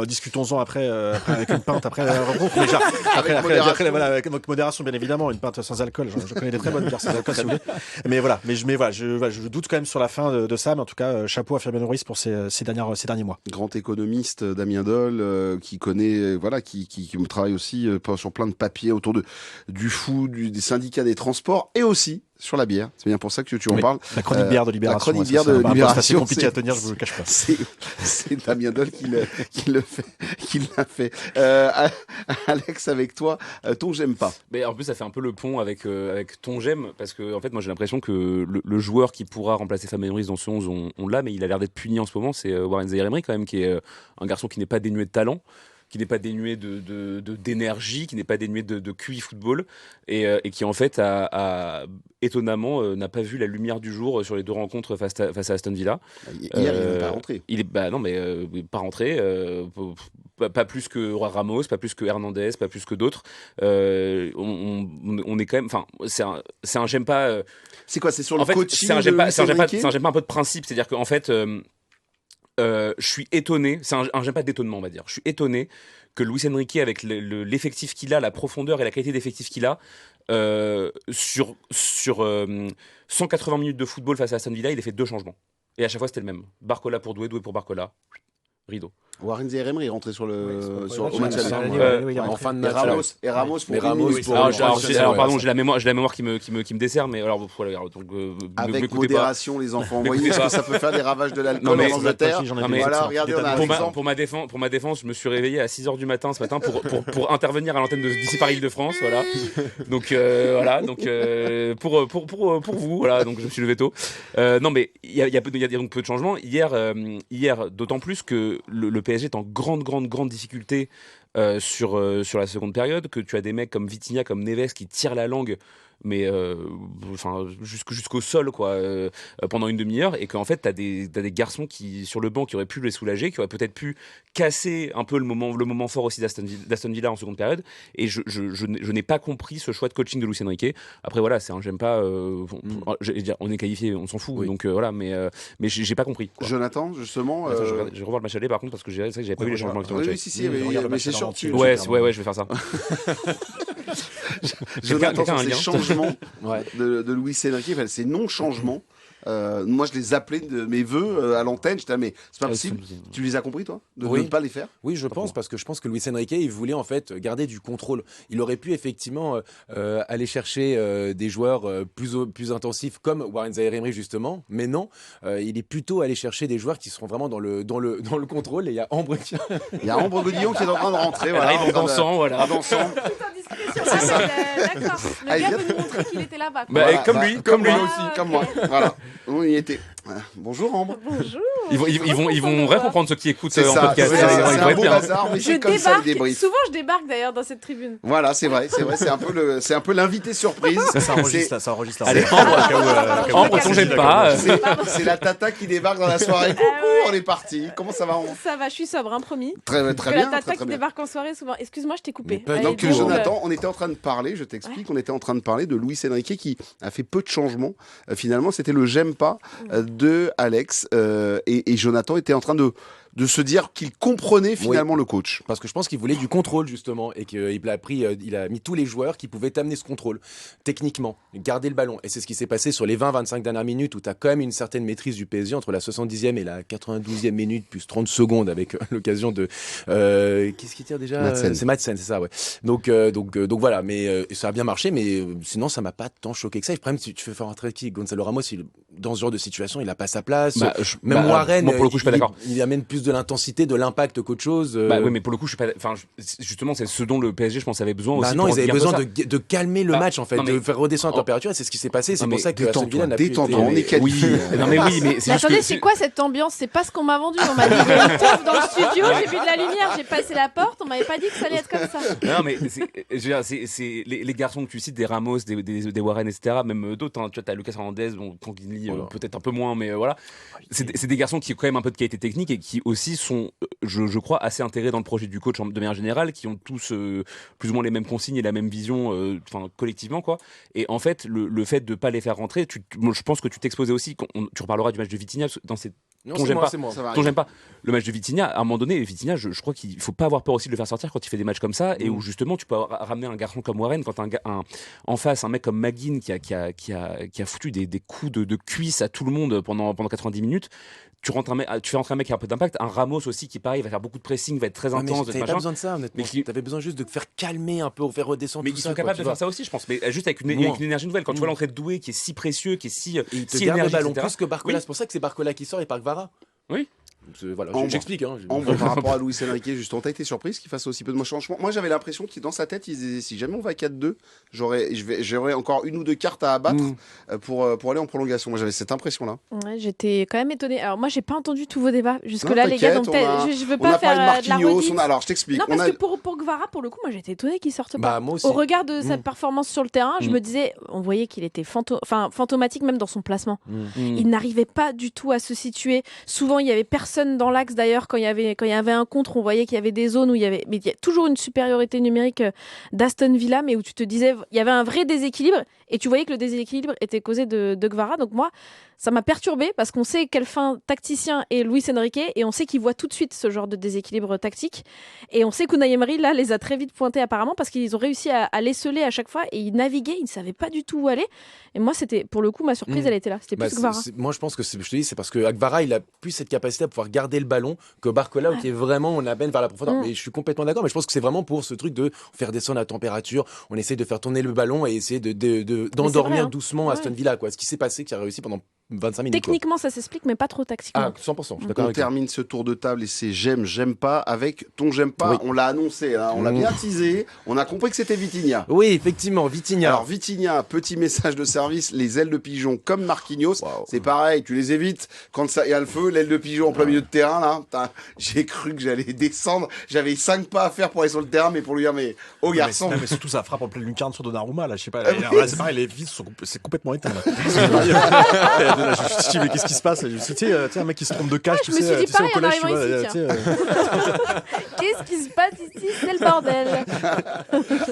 discutons-en après avec une pinte après avec modération bien évidemment, une pinte sans alcool. Je connais des très bonnes bières sans alcool si vous voulez. Mais je doute quand même sur la fin de ça. Mais en tout cas, chapeau à Fabien Ruiz pour ces derniers mois. Grand économiste Damien Dole, qui connaît, qui travaille aussi sur plein de papiers autour du foot, des syndicats des transports et aussi sur la bière. C'est bien pour ça que tu en parles. La chronique bière de Libération. La chronique bière de Libération. C'est compliqué à tenir, je vous le cache pas. C'est Damien Dole qui l'a fait. Alex, avec toi, ton j'aime pas. Mais en plus, ça fait un peu le pont avec ton j'aime, parce que en fait, moi, j'ai l'impression que le joueur qui pourra remplacer Fabien Ruiz dans ce 11, on l'a, mais il a l'air d'être puni en ce moment. C'est Warren Zaïre-Emery quand même, qui est un garçon qui n'est pas dénué de talent, qui n'est pas dénué d'énergie, qui n'est pas dénué de QI football, et qui en fait étonnamment n'a pas vu la lumière du jour sur les 2 rencontres face à Aston Villa. Hier, il n'est pas rentré. Il est pas rentré. Pas plus que Ramos, pas plus que Hernandez, pas plus que d'autres. On est quand même. Enfin, c'est un j'aime pas. C'est quoi? C'est sur le coaching. C'est un j'aime pas un peu de principe, c'est-à-dire qu'en fait. je suis étonné, c'est j'aime pas d'étonnement, on va dire. Je suis étonné que Luis Enrique, avec l'effectif qu'il a, la profondeur et la qualité d'effectif qu'il a, sur 180 minutes de football face à Aston Villa, il a fait 2 changements. Et à chaque fois, c'était le même. Barcola pour Doué, Doué pour Barcola. Rideau. Warren Zaïre-Emery est rentré sur au match match aller. aller. En fin de Et match. Ramos pour Mais Ramos Ramos pour- Alors, pardon, ouais, j'ai la mémoire qui me dessert, mais alors voilà, donc avec m'écoutez pas. modération les enfants. Vous voyez M'écoutez parce que pas. ça peut faire des ravages de Non, l'alcool mais- en Angleterre. J'en ai Non, vu mais- Voilà, ça. regardez, on a un Pour exemple. ma défense, je me suis réveillé à 6h du matin ce matin pour intervenir à l'antenne d'ici par Île-de-France, voilà. Donc voilà, donc pour vous, voilà, donc je me suis levé tôt. Non mais il y a donc peu de changements. Hier, d'autant plus que le PSG est en grande difficulté sur la seconde période, que tu as des mecs comme Vitinha, comme Neves qui tirent la langue, mais enfin jusqu'au sol quoi, pendant une demi-heure, et qu'en fait t'as des garçons qui sur le banc qui auraient pu les soulager, qui auraient peut-être pu casser un peu le moment fort aussi d'Aston Villa en seconde période. Et je n'ai pas compris ce choix de coaching de Luis Enrique. Après voilà, c'est un j'aime pas, j'allais dire, on est qualifié, on s'en fout, Oui. donc voilà, mais j'ai pas compris quoi. Jonathan, justement. Attends, je revois le match aller par contre, parce que c'est vrai que j'avais pas vu les changements avec le Oui, match oui, aller. si, Oui, regarde le mais match c'est avant, sûr. tu- Ouais, je vais faire ça. Jonathan, quelqu'un a sur un ces lien changements Ouais. de Luis Enrique, enfin, ces non-changements, moi je les appelais de mes vœux à l'antenne. J'étais là, mais c'est pas possible. Tu les as compris, toi, de Oui. ne pas les faire? Oui, je pense, parce que je pense que Luis Enrique, il voulait en fait garder du contrôle. Il aurait pu effectivement aller chercher des joueurs plus intensifs comme Warren Zaïre-Emery justement, mais non, il est plutôt allé chercher des joueurs qui seront vraiment dans le contrôle. Et il y a Ambre qui... Il y a Ambre Godillon qui est en train de rentrer. Elle Voilà, arrive en train de- dansant, voilà. en dansant. Tout en discrétion. Ah, mais, d'accord. Le Ah, gars il veut nous montrer qu'il était là-bas. quoi. Bah, Voilà, comme lui, comme lui Ah, aussi, ok. comme moi. Voilà, on y était. Bonjour Ambre. Bonjour. Ils vont vrai comprendre ceux qui écoutent C'est en ça, podcast. c'est Ils ça, vont c'est être un beau bien. bazar, mais Je c'est comme ça le débarque. débrief. Souvent, je débarque d'ailleurs dans cette tribune. Voilà, c'est vrai, c'est un peu l'invité surprise. Ça enregistre là, ça enregistre là. Allez, Ambre, Ambre, ton j'aime pas. C'est la tata qui débarque dans la soirée. Coucou, on est parti. Comment ça va, Ambre? Ça va, je suis sobre, hein, promis. Très Que très la bien, tata très qui bien. débarque en soirée, souvent. Excuse-moi, je t'ai coupé. Mais pas Allez, Donc donc, Jonathan, on était en train de parler, je t'explique, on était en train de parler de Luis Enrique qui a fait peu de changements. Finalement, c'était le j'aime pas de Alex et Jonathan était en train de se dire qu'il comprenait finalement le coach. Parce que je pense qu'il voulait du contrôle justement et qu'il a mis tous les joueurs qui pouvaient amener ce contrôle techniquement, garder le ballon. Et c'est ce qui s'est passé sur les 20-25 dernières minutes où tu as quand même une certaine maîtrise du PSG entre la 70e et la 92e minute plus 30 secondes avec l'occasion de qu'est-ce qu'il tire déjà Madsen. C'est Madsen, c'est ça, ouais. Donc voilà, mais ça a bien marché, mais sinon ça m'a pas tant choqué que ça. Et le problème, si tu fais faire rentrer qui Gonzalo Ramos, dans ce genre de situation, il a pas sa place. Même Warren, moi, pour le coup, je suis pas d'accord. il amène plus de l'intensité, de l'impact qu'autre chose. Bah oui, mais pour le coup, je suis pas. Enfin, justement, c'est ce dont le PSG, je pense, avait besoin aussi. Bah non, pour ils avaient endiguer un besoin peu ça. de calmer le Bah, match en fait, non, mais- de faire redescendre la Oh. température. Et c'est ce qui s'est passé. C'est Non, pour mais ça que Aston Villa n'a plus été- Détends-toi, on est qualifié. Non mais oui, mais c'est juste Attendez, que c'est quoi cette ambiance? C'est pas ce qu'on m'a vendu. On m'a dit il y a une teuf dans le studio, j'ai vu de la lumière, j'ai passé la porte, on m'avait pas dit que ça allait être comme ça. Non mais je veux dire, c'est les garçons que tu cites, des Ramos, des Warren, etc. Même d'autres. Hein, tu vois, t'as Lucas Hernandez, bon, Tanguy, Voilà. peut-être un peu moins, mais voilà. C'est des garçons qui ont quand même un peu de qualité technique et qui aussi sont, je crois, assez intégrés dans le projet du coach de manière générale, qui ont tous plus ou moins les mêmes consignes et la même vision, enfin collectivement quoi. Et en fait, le fait de pas les faire rentrer, moi, je pense que tu t'exposais aussi. Tu reparleras du match de Vitinha dans ces Non, Ton c'est j'aime moi, pas. c'est moi. Ça va dont arriver. j'aime pas. Le match de Vitinha, à un moment donné, Vitinha, je crois qu'il faut pas avoir peur aussi de le faire sortir quand il fait des matchs comme ça, et où justement tu peux ramener un garçon comme Warren, quand en face un mec comme McGinn qui a foutu des coups de cuisse à tout le monde pendant 90 minutes. Tu fais rentrer un mec qui a un peu d'impact, un Ramos aussi qui pareil va faire beaucoup de pressing, va être très Ouais, mais intense, t'avais pas machin. besoin de ça, honnêtement. Mais qui- T'avais besoin juste de faire calmer un peu, ou faire redescendre Mais tout ils ça, sont quoi, capables tu de vois. faire ça aussi, je pense, mais juste avec une Moins. énergie nouvelle. Quand tu vois Moins. l'entrée de Doué qui est si précieux, qui est si Et il te si garde le énergique, ballon etc. plus que Barcola. Oui. C'est pour ça que c'est Barcola qui sort et pas Kvara. Oui. Voilà, Ambre. j'explique. Hein. Ambre, par rapport à Luis Enrique, justement, t'as été surprise qu'il fasse aussi peu de changements. Moi, j'avais l'impression qu'il, dans sa tête, il disait si jamais on va à 4-2, j'aurais encore une ou deux cartes à abattre pour aller en prolongation. Moi, j'avais cette impression-là. Ouais, j'étais quand même étonnée. Alors moi, j'ai pas entendu tous vos débats Non, jusque-là, les gars. t'inquiète, Donc on a- je veux On pas a faire parlé de de la Marquinhos. redite. Alors, je t'explique. Non, On parce a... que pour Kvara, pour le coup, moi j'étais étonnée qu'il sorte pas. Bah, moi aussi. Au regard de sa Mm. performance sur le terrain, je me disais, on voyait qu'il était fantomatique même dans son placement. Mm. Il n'arrivait pas du tout à se situer. Souvent, il y avait personne dans l'axe. D'ailleurs, quand il y avait un contre, on voyait qu'il y avait des zones où il y a toujours une supériorité numérique d'Aston Villa, mais où tu te disais, il y avait un vrai déséquilibre. Et tu voyais que le déséquilibre était causé de Guevara. Donc moi, ça m'a perturbé parce qu'on sait quel fin tacticien est Luis Enrique et on sait qu'il voit tout de suite ce genre de déséquilibre tactique. Et on sait qu'Unai Emery, là, les a très vite pointés apparemment parce qu'ils ont réussi à l'esseler à chaque fois et ils naviguaient, ils ne savaient pas du tout où aller. Et moi, c'était, pour le coup, ma surprise, elle était là. C'était plus Guevara. Moi, je pense que je te dis, c'est parce que Guevara, il a plus cette capacité à pouvoir garder le ballon que Barcola, qui est vraiment, on amène vers la profondeur. Mais je suis complètement d'accord, mais je pense que c'est vraiment pour ce truc de faire descendre la température. On essaie de faire tourner le ballon et essayer d'endormir vrai, doucement Aston Villa, quoi. Ce qui s'est passé, qui a réussi pendant 25 minutes. Techniquement, ça s'explique, mais pas trop tactiquement. Ah, 100%, je suis d'accord On avec toi. termine ce tour de table et c'est j'aime pas avec ton j'aime pas. Oui. On l'a annoncé, hein, on l'a bien teasé. On a compris que c'était Vitinha. Oui, effectivement, Vitinha. Alors Vitinha, petit message de service, les ailes de pigeon comme Marquinhos, Wow. c'est pareil, tu les évites quand ça y a le feu, l'aile de pigeon en plein milieu de terrain là, putain, j'ai cru que j'allais descendre, j'avais 5 pas à faire pour aller sur le terrain, mais pour lui dire mais oh garçon, Mais surtout, ça frappe en pleine lucarne sur Donnarumma, là, je sais pas. Là, c'est pareil, les vis c'est complètement éteint. Là. Je dis, mais qu'est-ce qui se passe? Tu sais, un mec qui se trompe de cache, je me suis dit tu sais, au pareil en collège, tu arrivant vois. ici, Tu sais, Qu'est-ce qui se passe ici? C'est le bordel.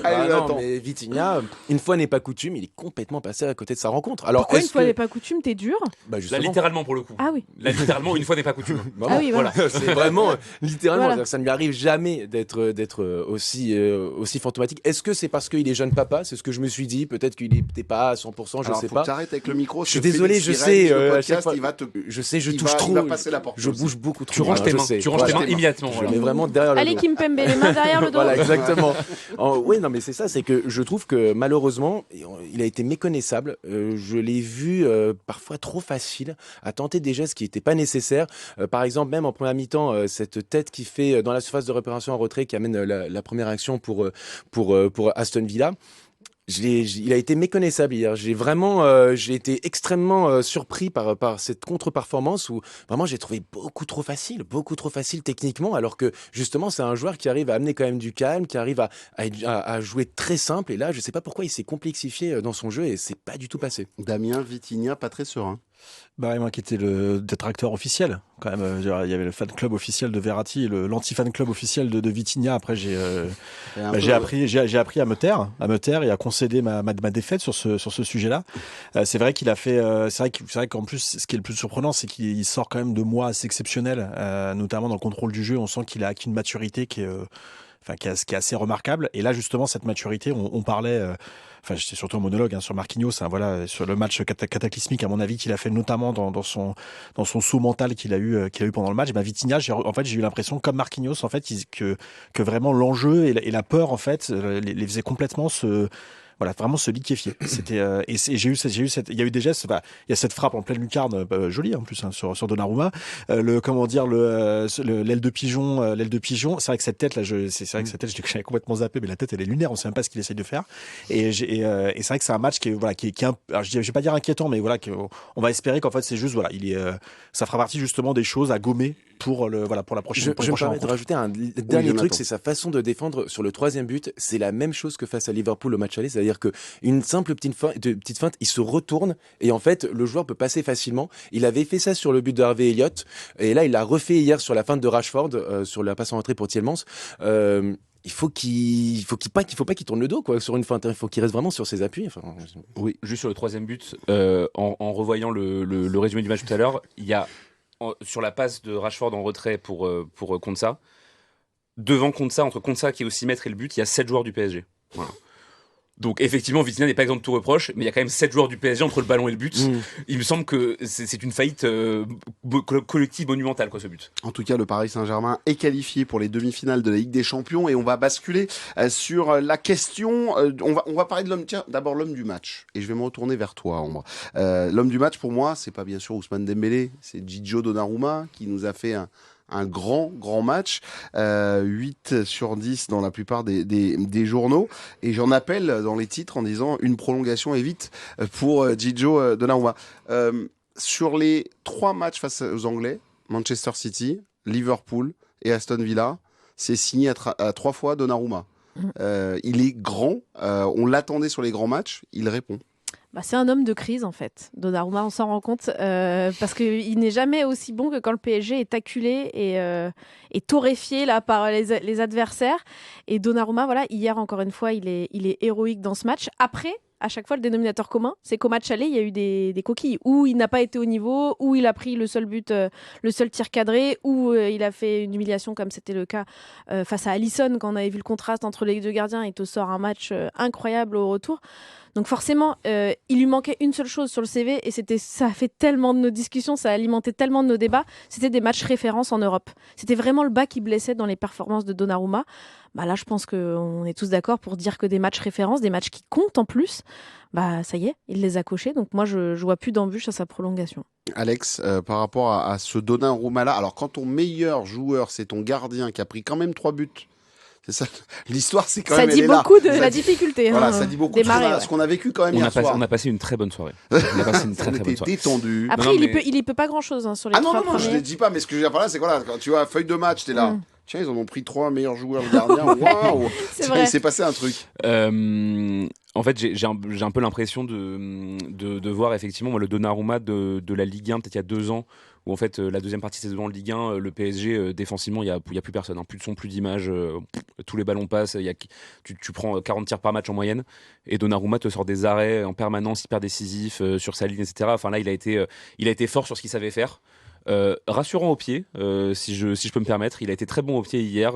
allez, non, attends. mais Vitinha, une fois n'est pas coutume, il est complètement passé à côté de sa rencontre. Alors, Pourquoi une est-ce fois que... n'est pas coutume, t'es dur? Bah, Là, justement. littéralement, pour le coup. Ah oui. Là, littéralement, une fois n'est pas coutume. Vraiment. Ah oui, voilà. C'est vraiment littéralement, Voilà. c'est-à-dire que ça ne lui arrive jamais d'être aussi fantomatique. Est-ce que c'est parce qu'il est jeune papa? C'est ce que je me suis dit. Peut-être qu'il n'était pas à 100%, je Alors, sais faut pas. que t'arrêtes avec le micro. Je suis parce que désolé, Félix je Sirène, sais, le à podcast, chaque fois- il va te... Je sais, je il touche va- trop. il va passer la porte, Je je le bouge sais. beaucoup trop. Tu ranges hein, tes je mains. sais. Tu ranges tes Voilà. mains immédiatement. Je voilà. mets vraiment derrière le Allez, dos. Kimpembe, les mains derrière le dos. Voilà, exactement. Oui, non, mais c'est ça, c'est que je trouve que malheureusement, il a été méconnaissable. Je l'ai vu parfois trop facile à tenter des gestes qui n'étaient pas nécessaires. Par exemple, même en première mi-temps, cette tête qui fait dans la surface de réparation en retrait qui amène la première action pour Aston Villa. Il a été méconnaissable hier. J'ai été extrêmement surpris par cette contre-performance où vraiment j'ai trouvé beaucoup trop facile techniquement, alors que justement c'est un joueur qui arrive à amener quand même du calme, qui arrive à jouer très simple. Et là, je sais pas pourquoi il s'est complexifié dans son jeu et c'est pas du tout passé. Damien Vitinha, pas très serein. Bah, moi qui était le détracteur officiel, quand même. Il y avait le fan club officiel de Verratti et l'anti-fan club officiel de Vitinha. Après, j'ai appris à me taire et à concéder ma défaite sur ce sujet-là. C'est vrai qu'il a fait. C'est vrai qu'en plus, ce qui est le plus surprenant, c'est qu'il sort quand même de mois assez exceptionnels, notamment dans le contrôle du jeu. On sent qu'il a acquis une maturité qui est assez remarquable. Et là, justement, cette maturité, on parlait. J'étais surtout en monologue sur Marquinhos, voilà, sur le match cataclysmique, à mon avis, qu'il a fait notamment dans son saut mental qu'il a eu pendant le match. Vitinha, j'ai eu l'impression, comme Marquinhos, en fait, que vraiment l'enjeu et la peur, en fait, les faisait complètement vraiment se liquéfier. C'était il y a eu des gestes. Il y a cette frappe en pleine lucarne, jolie en plus sur Donnarumma. L'aile de pigeon. C'est vrai que cette tête là, j'avais complètement zappé, mais la tête elle est lunaire. On sait même pas ce qu'il essaye de faire. Et c'est vrai que c'est un match qui est alors, je vais pas dire inquiétant, mais voilà, on va espérer qu'en fait c'est juste ça fera partie justement des choses à gommer pour la prochaine. Je me permets de rencontre. rajouter un dernier Jonathan. truc, c'est sa façon de défendre sur le troisième but. C'est la même chose que face à Liverpool au match aller, c'est-à-dire que une simple petite feinte, il se retourne et en fait le joueur peut passer facilement. Il avait fait ça sur le but de Harvey Elliott et là il l'a refait hier sur la feinte de Rashford, sur la passe en entrée pour Tielemans. Il faut pas qu'il tourne le dos quoi sur une feinte. Il faut qu'il reste vraiment sur ses appuis. Enfin, Oui, juste sur le troisième but, en revoyant le résumé du match tout à l'heure, il y a sur la passe de Rashford en retrait pour Konsa, devant Konsa, entre Konsa qui est au 6 mètres et le but, il y a 7 joueurs du PSG. Voilà. Donc effectivement, Vitinha n'est pas exempt de tout reproche, mais il y a quand même 7 joueurs du PSG entre le ballon et le but. Il me semble que c'est une faillite collective monumentale, quoi, ce but. En tout cas, le Paris Saint-Germain est qualifié pour les demi-finales de la Ligue des Champions et on va basculer sur la question. On va parler de l'homme. Tiens, d'abord l'homme du match. Et je vais me retourner vers toi, Ambre. L'homme du match pour moi, c'est pas bien sûr Ousmane Dembélé, c'est Gigio Donnarumma qui nous a fait un grand match, 8 sur 10 dans la plupart des journaux, et j'en appelle dans les titres en disant une prolongation est vite pour Gigio Donnarumma. Sur les 3 matchs face aux Anglais, Manchester City, Liverpool et Aston Villa, c'est signé à 3 fois Donnarumma. Il est grand, on l'attendait sur les grands matchs, il répond. C'est un homme de crise en fait. Donnarumma, on s'en rend compte parce qu'il n'est jamais aussi bon que quand le PSG est acculé et torréfié là par les adversaires. Et Donnarumma, voilà, hier encore une fois, il est héroïque dans ce match. Après, à chaque fois, le dénominateur commun, c'est qu'au match aller, il y a eu des coquilles. Où il n'a pas été au niveau, où il a pris le seul but, le seul tir cadré, où il a fait une humiliation, comme c'était le cas face à Alisson, quand on avait vu le contraste entre les deux gardiens. Il te sort un match incroyable au retour. Donc forcément, il lui manquait une seule chose sur le CV, et ça a fait tellement de nos discussions, ça a alimenté tellement de nos débats, c'était des matchs références en Europe. C'était vraiment le bas qui blessait dans les performances de Donnarumma. Bah là, je pense qu'on est tous d'accord pour dire que des matchs références, des matchs qui comptent en plus, bah ça y est, il les a cochés. Donc moi, je vois plus d'embûches à sa prolongation. Alex, par rapport à ce Donnarumma-là, alors quand ton meilleur joueur, c'est ton gardien qui a pris quand même 3 buts, c'est ça, l'histoire, c'est quand Ça même, dit elle est là. beaucoup de Ça la dit- difficulté. Voilà, hein, ça dit beaucoup de démarrer, ce qu'on a vécu quand même hier soir. On a passé une très bonne soirée. On a passé une très On très bonne était soirée. détendu. Après, Non, il mais- y peut pas grand-chose sur les Ah non, trois non, non, je ne premiers. dis pas, mais ce que je veux dire par là, c'est que voilà, quand tu vois feuille de match, t'es là. Mm. Tiens, ils en ont pris 3 meilleurs joueurs gardiens. Waouh! C'est Tiens, vrai. il s'est passé un truc. En fait, j'ai un peu l'impression de voir effectivement moi, le Donnarumma de la Ligue 1 peut-être il y a 2 ans, où en fait la deuxième partie de saison en Ligue 1, le PSG défensivement il y a plus personne, hein. Plus de son, plus d'image, tous les ballons passent, tu prends 40 tirs par match en moyenne, et Donnarumma te sort des arrêts en permanence hyper décisifs sur sa ligne, etc. Enfin là il a été fort sur ce qu'il savait faire. Rassurant au pied, si je peux me permettre. Il a été très bon au pied hier,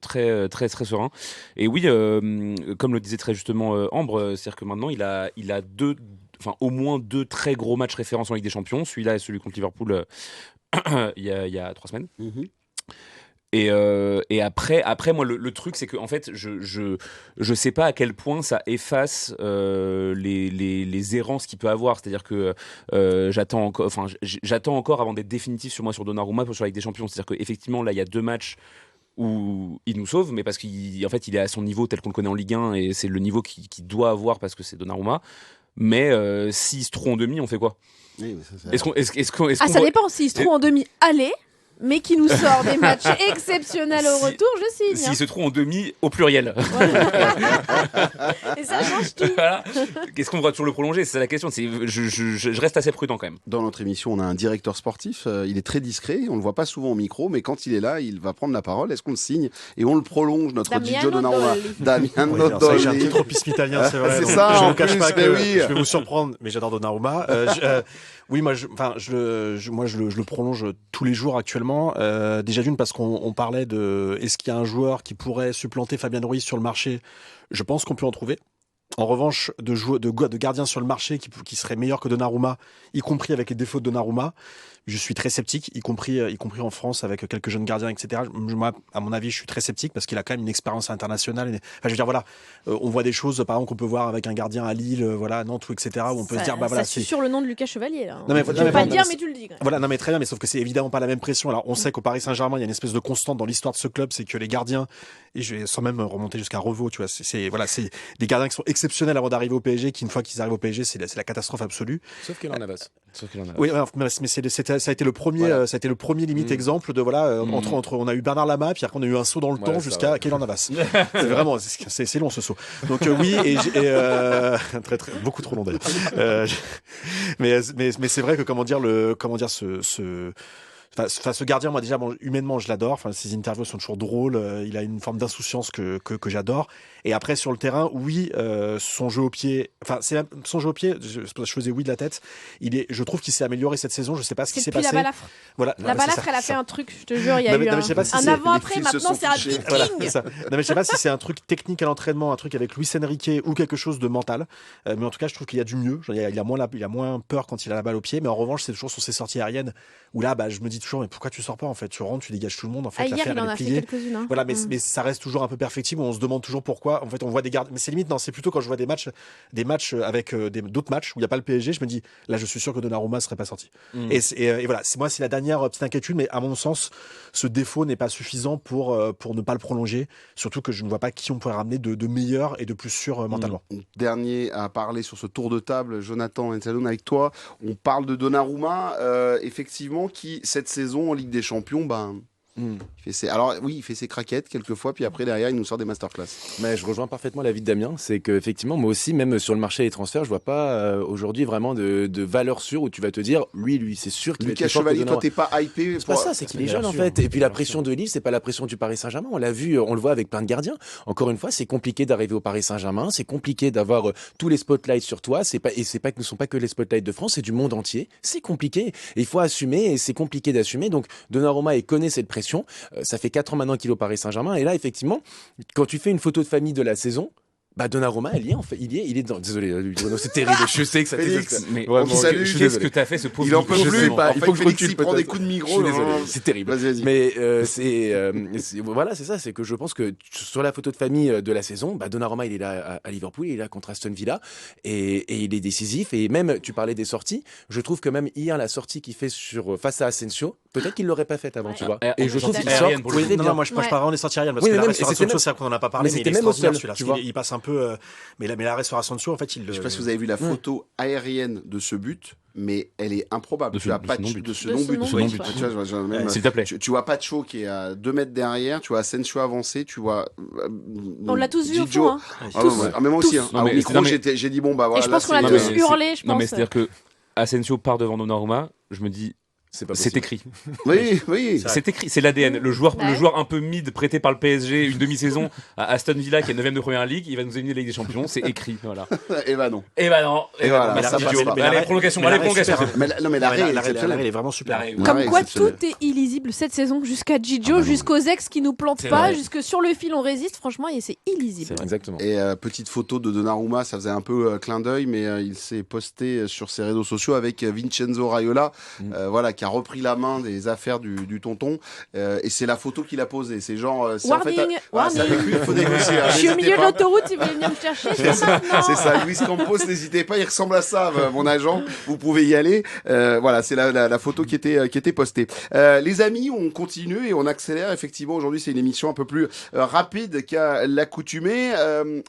très serein. Et oui, comme le disait très justement Ambre, c'est-à-dire que maintenant il a au moins 2 très gros matchs références en Ligue des Champions. Celui-là et celui contre Liverpool il y a 3 semaines. Et après moi le truc c'est que en fait je sais pas à quel point ça efface les errances qu'il peut avoir, c'est-à-dire que j'attends encore avant d'être définitif sur Donnarumma sur la Ligue des Champions, c'est-à-dire qu'effectivement là il y a 2 matchs où il nous sauve, mais parce qu'il est à son niveau tel qu'on le connaît en Ligue 1, et c'est le niveau qu'il doit avoir parce que c'est Donnarumma. Mais s'il se trouve en demi, on fait quoi? Oui, mais ça, c'est- Est-ce qu'on Ah, ça dépend. S'il se trouve en demi-aller, mais qui nous sort des matchs exceptionnels au Si- retour, je signe. S'il se trouve en demi au pluriel? Et ça change tout. Voilà. Qu'est-ce qu'on va toujours le prolonger? C'est ça la question. Je reste assez prudent quand même. Dans notre émission, on a un directeur sportif. Il est très discret. On le voit pas souvent au micro, mais quand il est là, il va prendre la parole. Est-ce qu'on le signe et on le prolonge, notre Damiano Gigio Donnarumma? Dolly. Damiano Oui, alors, c'est vrai que j'ai un Dolly. petit tropisme italien, c'est vrai. C'est donc ça, je en ne cache plus, pas mais que oui. je vais vous surprendre, mais j'adore Donnarumma. Oui, moi, je le prolonge tous les jours actuellement. Déjà d'une parce qu'on parlait de est-ce qu'il y a un joueur qui pourrait supplanter Fabien Ruiz sur le marché. Je pense qu'on peut en trouver. En revanche, de gardiens sur le marché qui seraient meilleurs que Donnarumma, y compris avec les défauts de Donnarumma, je suis très sceptique, y compris en France avec quelques jeunes gardiens, etc. Moi, à mon avis, je suis très sceptique parce qu'il a quand même une expérience internationale. Enfin, je veux dire, voilà, on voit des choses, par exemple, qu'on peut voir avec un gardien à Lille, voilà, Nantes, etc. Où on peut se dire, bah voilà, ça suit sur le nom de Lucas Chevalier. Là. Non, mais- Je non, veux mais pas voilà, le dire, mais mais tu le dis. Quand même. Voilà, non mais très bien, mais sauf que c'est évidemment pas la même pression. Alors on sait qu'au Paris Saint-Germain, il y a une espèce de constante dans l'histoire de ce club, c'est que les gardiens, et je vais sans même remonter jusqu'à Revaux, tu vois, c'est des gardiens qui sont exceptionnels avant d'arriver au PSG, qui une fois qu'ils arrivent au PSG, c'est la catastrophe absolue. Sauf qu'il en Navas. Oui, ouais, mais ça a été le premier, Voilà. ça a été le premier limite exemple de voilà, entre on a eu Bernard Lama, puis après on a eu un saut dans le Voilà, temps ça, jusqu'à ouais. Keylor Navas. C'est vraiment, c'est long ce saut. Donc oui, très beaucoup trop long d'ailleurs. Mais c'est vrai que comment dire ce gardien, moi déjà, humainement, je l'adore. Enfin, ses interviews sont toujours drôles. Il a une forme d'insouciance que j'adore. Et après, sur le terrain, oui, son jeu au pied. Enfin, son jeu au pied. Je faisais oui de la tête. Je trouve qu'il s'est amélioré cette saison. Je sais pas ce qui C'est s'est depuis passé. la balafre. Voilà. La balafre, elle a fait un truc, je te jure, il y a Non, mais- eu non, mais je sais pas si un c'est- avant-après, les fils se maintenant sont c'est un touchés. viking. Voilà, c'est ça. Non, mais je sais pas si c'est un truc technique à l'entraînement, un truc avec Luis Enrique ou quelque chose de mental. Mais en tout cas, je trouve qu'il y a du mieux. Genre, il a moins peur quand il a la balle au pied. Mais en revanche, c'est toujours sur ses sorties aériennes où là, je me dis toujours, mais pourquoi tu sors pas en fait? Tu rentres, tu dégages tout le monde. En fait, Ah, hier, l'affaire il en elle est a fait pliée. quelques-unes. hein. Voilà, mais ça reste toujours un peu perfectible. On se demande toujours pourquoi. En fait, on voit des gardes. Mais c'est limite, non, c'est plutôt quand je vois des matchs avec d'autres matchs où il n'y a pas le PSG, je me dis, là, je suis sûr que Donnarumma ne serait pas sorti. Et voilà, c'est la dernière petite inquiétude, mais à mon sens, ce défaut n'est pas suffisant pour ne pas le prolonger. Surtout que je ne vois pas qui on pourrait ramener de meilleur et de plus sûr mentalement. Dernier à parler sur ce tour de table, Jonathan Ensaloun, avec toi. On parle de Donnarumma, effectivement, qui, cette saison en Ligue des Champions, Alors oui, il fait ses craquettes quelquefois, puis après derrière il nous sort des masterclass. Mais je rejoins parfaitement l'avis de Damien, c'est qu'effectivement moi aussi, même sur le marché des transferts, je vois pas aujourd'hui vraiment de valeur sûre où tu vas te dire lui c'est sûr qu'il va être Lucas plus fort que Chevalier, toi Donnarumma. t'es pas hypé C'est pas ça, c'est qu'il est jeune en fait. Et puis la pression de Lille, c'est pas la pression du Paris Saint-Germain. On l'a vu, on le voit avec plein de gardiens. Encore une fois, c'est compliqué d'arriver au Paris Saint-Germain, c'est compliqué d'avoir tous les spotlights sur toi. Ce ne sont pas que les spotlights de France, c'est du monde entier. C'est compliqué. Et il faut assumer et c'est compliqué d'assumer. Donc Donnarumma connaît cette pression. Ça fait 4 ans maintenant qu'il est au Paris Saint-Germain. Et là, effectivement, quand tu fais une photo de famille de la saison, Donnarumma, il est dans. Désolé, Bruno, c'est terrible. Je sais que ça Félix, Mais on te salue. qu'est-ce que désolé. t'as fait ce pauvre Il en Nico, peut plus. justement. pas. Il faut que je Félix, recule il prend peut-être. des coups de Je micro. suis désolé, non. c'est terrible. Vas-y. Mais voilà, c'est ça, c'est que je pense que sur la photo de famille de la saison, Donnarumma il est là à Liverpool, il est là contre Aston Villa et il est décisif. Et même, tu parlais des sorties, je trouve que même hier la sortie qu'il fait face à Asensio, peut-être qu'il l'aurait pas faite avant, tu vois. Et je trouve qu'il sort. Aérienne, pour le coup. Non, moi je parle vraiment des sorties aériennes parce Oui, que mais la même- et restauration c'était de c'est qu'on en a pas parlé, mais mais il c'était est même au extraordinaire sol, celui-là. tu vois. Il passe un peu, mais la restauration de en fait, il. Je sais pas si vous avez vu la photo aérienne de ce but, mais elle est improbable. De Tu ce- as de pas ce non-but. de ce De ce non-but. non-but, ouais. Tu vois, je vois même, S'il te plaît. tu vois Pacho qui est à 2 mètres derrière, tu vois Asensio avancé, tu vois. On l'a tous vu au Gigio. fond. Hein. Ah, ouais, mais moi aussi. Hein. Non, Au mais- micro, non, mais- j'ai dit bon bah voilà. Et je pense qu'on là, l'a c'est, tous mais hurlé, je Non, mais pense. c'est-à-dire que Asensio part devant Donnarumma, je me dis, C'est pas c'est possible. écrit. Oui. C'est écrit, c'est l'ADN. Le joueur un peu mid prêté par le PSG une demi-saison à Aston Villa qui est 9ème de première ligue, il va nous éliminer de la Ligue des Champions, c'est écrit. Voilà. Et bah non. Et non. Et voilà, Mais ça la- passe Gigio, pas. allez, prolongation, allez, prolongation. Mais l'arrêt est exceptionnel. L'arrêt, il est vraiment super. L'arrêt, Ouais, Comme quoi exceptionnel. tout est illisible cette saison, jusqu'à Gigio, jusqu'aux ex qui nous plantent C'est pas, vrai. jusque sur le fil on résiste. Franchement, c'est illisible. Exactement. Et petite photo de Donnarumma, ça faisait un peu clin d'œil, mais il s'est posté sur ses réseaux sociaux avec Vincenzo Raiola, voilà, qui a repris la main des affaires du tonton. Et c'est la photo qu'il a posée. C'est genre. C'est Warning, voilà, c'est warning. avec lui qu'il faut négocier. hein, Je suis au n'hésitez milieu de pas. l'autoroute, si vous voulez venir me chercher, je fais maintenant. C'est ça, Luis Campos, n'hésitez pas, il ressemble à ça, mon agent, vous pouvez y aller. Voilà, c'est la photo qui était postée. Les amis, on continue et on accélère. Effectivement, aujourd'hui, c'est une émission un peu plus rapide qu'à l'accoutumée.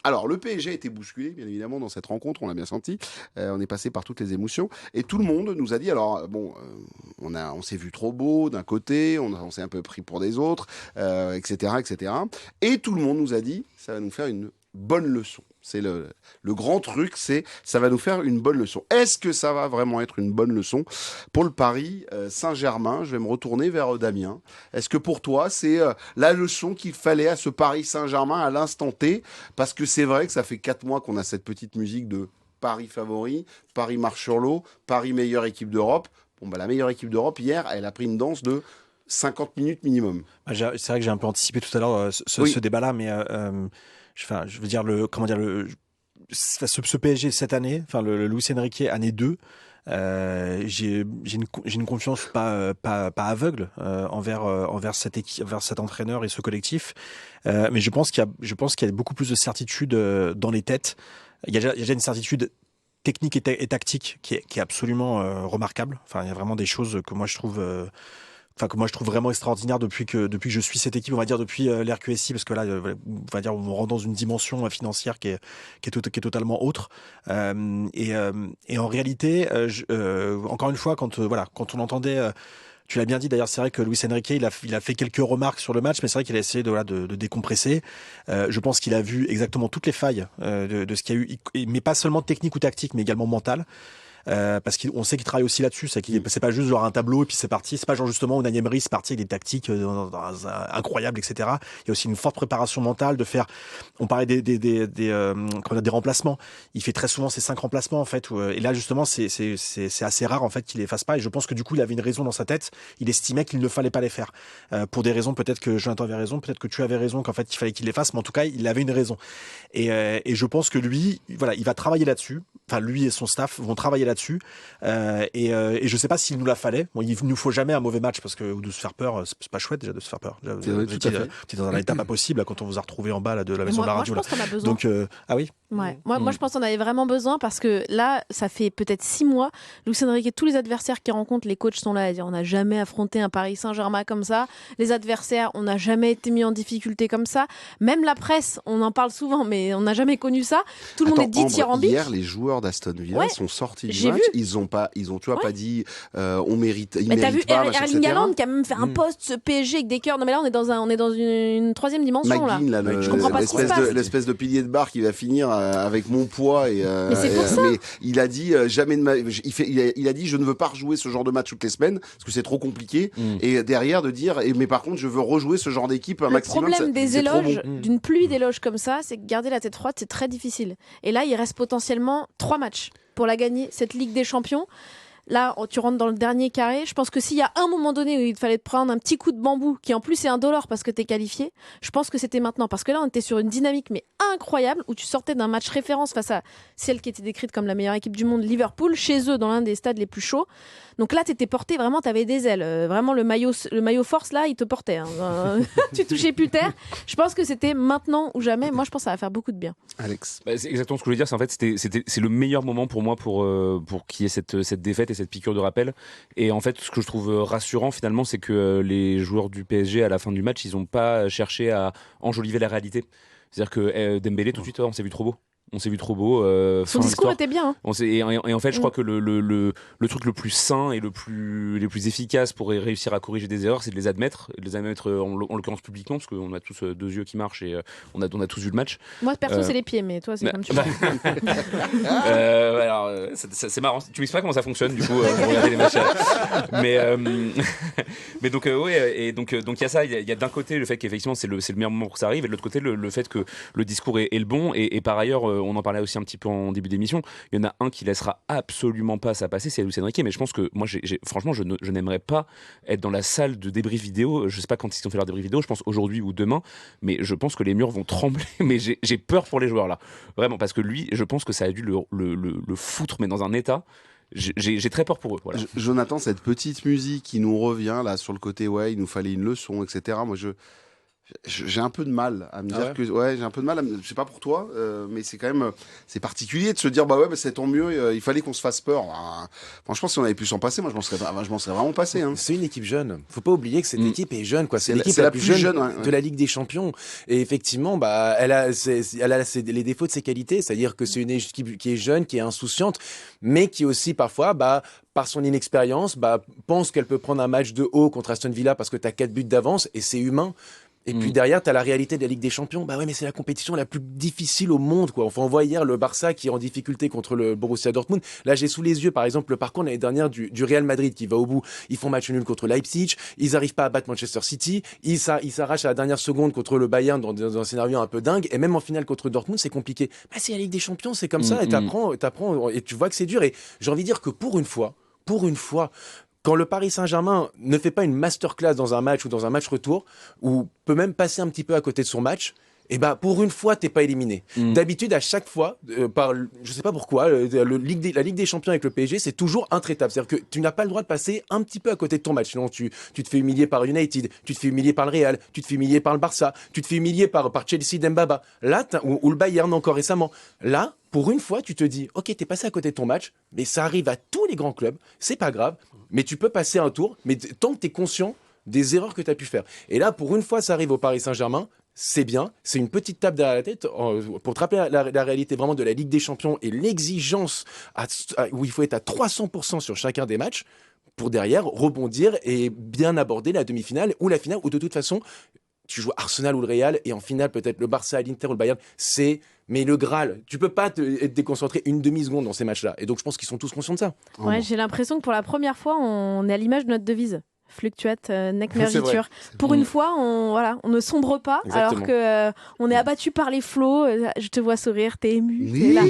Alors, le PSG a été bousculé, bien évidemment, dans cette rencontre, on l'a bien senti. On est passé par toutes les émotions. Et tout le monde nous a dit, alors, bon, on s'est vu trop beau d'un côté, on s'est un peu pris pour des autres, etc., etc. Et tout le monde nous a dit, ça va nous faire une bonne leçon. C'est le grand truc, ça va nous faire une bonne leçon. Est-ce que ça va vraiment être une bonne leçon pour le Paris Saint-Germain? Je vais me retourner vers Damien. Est-ce que pour toi, c'est la leçon qu'il fallait à ce Paris Saint-Germain à l'instant T? Parce que c'est vrai que ça fait 4 mois qu'on a cette petite musique de Paris favori, Paris marche sur l'eau, Paris meilleure équipe d'Europe. Bon, la meilleure équipe d'Europe, hier, elle a pris une danse de 50 minutes minimum. C'est vrai que j'ai un peu anticipé tout à l'heure ce débat-là, mais je veux dire ce PSG cette année, enfin le Luis Enrique année 2. J'ai une confiance pas aveugle envers cette équipe, envers cet entraîneur et ce collectif, mais je pense qu'il y a beaucoup plus de certitude dans les têtes. Il y a déjà une certitude technique et tactique qui est absolument remarquable. Enfin, il y a vraiment des choses que moi je trouve vraiment extraordinaire depuis que je suis cette équipe, on va dire depuis l'RQSI, parce que là, on va dire, on rentre dans une dimension financière qui est totalement autre. Et en réalité, encore une fois, quand on entendait. Tu l'as bien dit, d'ailleurs, c'est vrai que Luis Enrique, il a fait quelques remarques sur le match, mais c'est vrai qu'il a essayé de décompresser. Je pense qu'il a vu exactement toutes les failles de ce qu'il y a eu, mais pas seulement technique ou tactique, mais également mentale. Parce qu'on sait qu'il travaille aussi là-dessus, c'est pas juste genre un tableau et puis c'est parti, c'est pas genre justement Unai Emery c'est parti avec des tactiques incroyables, etc. Il y a aussi une forte préparation mentale de faire, on parlait des remplacements, il fait très souvent ces 5 remplacements en fait, et là justement c'est assez rare en fait qu'il les fasse pas, et je pense que du coup il avait une raison dans sa tête, il estimait qu'il ne fallait pas les faire, pour des raisons, peut-être que Jonathan avait raison, peut-être que tu avais raison, qu'en fait il fallait qu'il les fasse, mais en tout cas il avait une raison, et je pense que lui, voilà, il va travailler là-dessus, enfin lui et son staff vont travailler là-dessus, et je sais pas s'il nous la fallait. Bon, il nous faut jamais un mauvais match parce que ou de se faire peur, c'est pas chouette déjà de se faire peur. T'es dans un état pas possible là, quand on vous a retrouvé en bas là, de la maison de la radio. Moi, je pense qu'on a besoin. Donc ah oui. Ouais. Moi, je pense qu'on avait vraiment besoin parce que là, ça fait peut-être 6 mois. Luis Enrique, tous les adversaires qu'il rencontre, les coachs sont là à dire on n'a jamais affronté un Paris Saint-Germain comme ça. Les adversaires, on n'a jamais été mis en difficulté comme ça. Même la presse, on en parle souvent, mais on n'a jamais connu ça. Tout le monde est dit Thierry. Hier, les joueurs d'Aston Villa sont sortis du J'ai match. vu. Ils ont tu vois, Ouais. pas dit on mérite, ils Mais t'as vu méritent pas, machin, Erling etc. Haaland qui a même fait un post ce PSG avec des cœurs. Non mais là on est dans une troisième dimension là. McGinn, là, Je comprends pas ce qui se passe. l'espèce de pilier de bar qui va finir avec mon poids Mais c'est pour ça. mais il a dit jamais de il a dit je ne veux pas rejouer ce genre de match toutes les semaines parce que c'est trop compliqué et derrière de dire mais par contre je veux rejouer ce genre d'équipe un Le maximum. problème des c'est trop éloges, bon. d'une pluie d'éloges comme ça, c'est que garder la tête froide, c'est très difficile. Et là, il reste potentiellement 3 matchs pour la gagner, cette Ligue des Champions. Là, tu rentres dans le dernier carré. Je pense que s'il y a un moment donné où il fallait te prendre un petit coup de bambou, qui en plus est indolore parce que t'es qualifié, je pense que c'était maintenant. Parce que là, on était sur une dynamique mais incroyable où tu sortais d'un match référence face à celle qui était décrite comme la meilleure équipe du monde, Liverpool, chez eux, dans l'un des stades les plus chauds. Donc là, t'étais porté, vraiment, t'avais des ailes. Vraiment, le maillot force, là, il te portait. Hein. Tu touchais plus terre. Je pense que c'était maintenant ou jamais. Moi, je pense que ça va faire beaucoup de bien. Alex. Bah, c'est exactement ce que je voulais dire. C'est en fait, c'est le meilleur moment pour moi pour qu'il y ait cette défaite et cette piqûre de rappel. Et en fait, ce que je trouve rassurant finalement, c'est que les joueurs du PSG à la fin du match, ils n'ont pas cherché à enjoliver la réalité. C'est-à-dire que Dembélé, tout de suite, on s'est vu trop beau. On s'est vu trop beau. Son discours était bien. Hein. Et en fait, je crois que le truc le plus sain et les plus efficaces pour réussir à corriger des erreurs, c'est de les admettre en l'occurrence publiquement, parce qu'on a tous deux yeux qui marchent et on a tous vu le match. Moi, perso, c'est les pieds, mais toi, c'est comme tu veux. Alors, c'est marrant. Tu m'expliques comment ça fonctionne, du coup, pour regarder les matchs. Mais donc, ouais, et donc il y a ça. Il y a d'un côté le fait qu'effectivement, c'est le meilleur moment pour que ça arrive, et de l'autre côté, le fait que le discours est le bon, et par ailleurs, on en parlait aussi un petit peu en début d'émission, il y en a un qui laissera absolument pas ça passer, c'est Luis Enrique. Mais je pense que moi, franchement, je n'aimerais pas être dans la salle de débrief vidéo. Je sais pas quand ils ont fait leur débrief vidéo, je pense aujourd'hui ou demain, mais je pense que les murs vont trembler. Mais j'ai peur pour les joueurs là, vraiment, parce que lui, je pense que ça a dû le foutre, mais dans un état. J'ai très peur pour eux. Voilà. Jonathan, cette petite musique qui nous revient là sur le côté, ouais, il nous fallait une leçon, etc. Moi, j'ai un peu de mal à me dire que j'ai un peu de mal je sais pas pour toi mais c'est quand même c'est particulier de se dire bah ouais, c'est tant mieux, il fallait qu'on se fasse peur. Franchement, si on avait pu s'en passer, moi je m'en serais vraiment passé, hein. C'est une équipe jeune, faut pas oublier que cette équipe est jeune, quoi. C'est l'équipe c'est la plus jeune ouais. de la Ligue des Champions, et effectivement bah elle a les défauts de ses qualités, c'est-à-dire que c'est une équipe qui est jeune, qui est insouciante, mais qui aussi parfois par son inexpérience pense qu'elle peut prendre un match de haut contre Aston Villa parce que tu as 4 buts d'avance, et c'est humain. Et puis derrière, tu as la réalité de la Ligue des Champions. Bah ouais, mais c'est la compétition la plus difficile au monde, quoi. Enfin, on voit hier le Barça qui est en difficulté contre le Borussia Dortmund. Là, j'ai sous les yeux, par exemple, le parcours l'année dernière du Real Madrid qui va au bout. Ils font match nul contre Leipzig. Ils n'arrivent pas à battre Manchester City. Ils s'arrachent à la dernière seconde contre le Bayern dans un scénario un peu dingue. Et même en finale contre Dortmund, c'est compliqué. Bah, c'est la Ligue des Champions, c'est comme ça. Et t'apprends, et tu vois que c'est dur. Et j'ai envie de dire que pour une fois, quand le Paris Saint-Germain ne fait pas une masterclass dans un match ou dans un match retour, ou peut même passer un petit peu à côté de son match, et pour une fois, t'es pas éliminé. D'habitude, à chaque fois, je sais pas pourquoi, la Ligue des Champions avec le PSG, c'est toujours intraitable. C'est-à-dire que tu n'as pas le droit de passer un petit peu à côté de ton match. Sinon, tu te fais humilier par United, tu te fais humilier par le Real, tu te fais humilier par le Barça, tu te fais humilier par Chelsea d'Mbaba. Là, ou le Bayern encore récemment. Là, pour une fois, tu te dis, ok, t'es passé à côté de ton match, mais ça arrive à tous les grands clubs, c'est pas grave, mais tu peux passer un tour, mais tant que t'es conscient des erreurs que t'as pu faire. Et là, pour une fois, ça arrive au Paris Saint-Germain, c'est bien, c'est une petite tape derrière la tête pour te rappeler la réalité vraiment de la Ligue des Champions et l'exigence où il faut être à 300% sur chacun des matchs pour derrière rebondir et bien aborder la demi-finale ou la finale, où de toute façon, tu joues Arsenal ou le Real, et en finale, peut-être le Barça, l'Inter ou le Bayern, mais le Graal. Tu peux pas être déconcentré une demi-seconde dans ces matchs-là. Et donc, je pense qu'ils sont tous conscients de ça. Ouais, j'ai l'impression que pour la première fois, on est à l'image de notre devise. Fluctuate, nec mergitur. Pour une fois, on ne sombre pas. Exactement. Alors que on est abattu par les flots. Je te vois sourire, t'es ému. Oui. Là.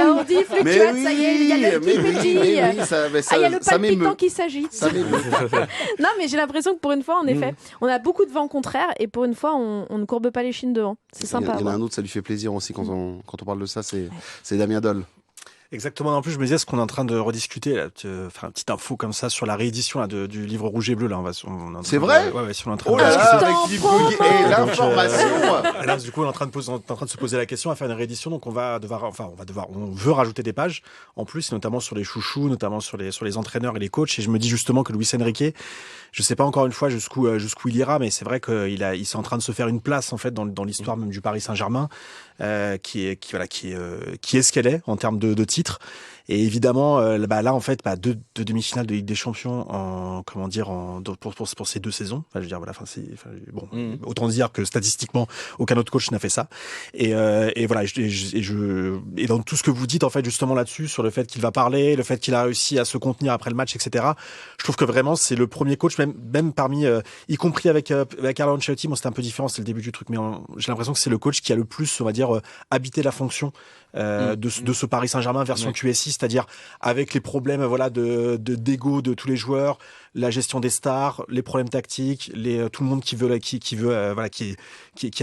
Alors on dit fluctuate, ça y est, il y a le qui pétille. Il y a le palpitant qui s'agite. Non, mais j'ai l'impression que pour une fois, en effet, on a beaucoup de vent contraire, et pour une fois, on ne courbe pas les chines devant. C'est sympa. Il y en a un autre, ça lui fait plaisir aussi quand on parle de ça, c'est Damien Doll. Exactement. En plus, je me disais, ce qu'on est en train de rediscuter, là, enfin, une petite info comme ça sur la réédition là, du livre Rouge et Bleu. Là, c'est vrai. Ouais, on est en train oh là là, avec et l'information. Là, du coup, on est en train de se poser la question à faire une réédition. Donc, on veut rajouter des pages en plus, notamment sur les chouchous, notamment sur les entraîneurs et les coachs. Et je me dis justement que Luis Enrique, je sais pas encore une fois jusqu'où il ira, mais c'est vrai qu'il s'est en train de se faire une place en fait dans l'histoire même du Paris Saint-Germain, qui est ce qu'elle est en termes de titres. Et évidemment, là, en fait, deux demi-finales de Ligue des Champions pour ces 2 saisons. Enfin, je veux dire, voilà, autant dire que statistiquement, aucun autre coach n'a fait ça. Et voilà, et dans tout ce que vous dites, en fait, justement là-dessus, sur le fait qu'il va parler, le fait qu'il a réussi à se contenir après le match, etc. Je trouve que vraiment, c'est le premier coach, même parmi, y compris avec Carlo Ancelotti, bon, c'était un peu différent, c'était le début du truc, mais j'ai l'impression que c'est le coach qui a le plus, on va dire, habité la fonction de ce Paris Saint-Germain version QSI, c'est-à-dire avec les problèmes d'ego de tous les joueurs, la gestion des stars, les problèmes tactiques, tout le monde qui a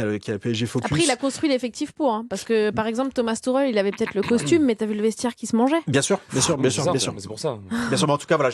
le PSG focus. Après, il a construit l'effectif pour, hein, parce que par exemple Thomas Tuchel, il avait peut-être le costume, mais t'as vu le vestiaire qui se mangeait. Bien sûr. C'est pour ça. Bien sûr, mais en tout cas, voilà,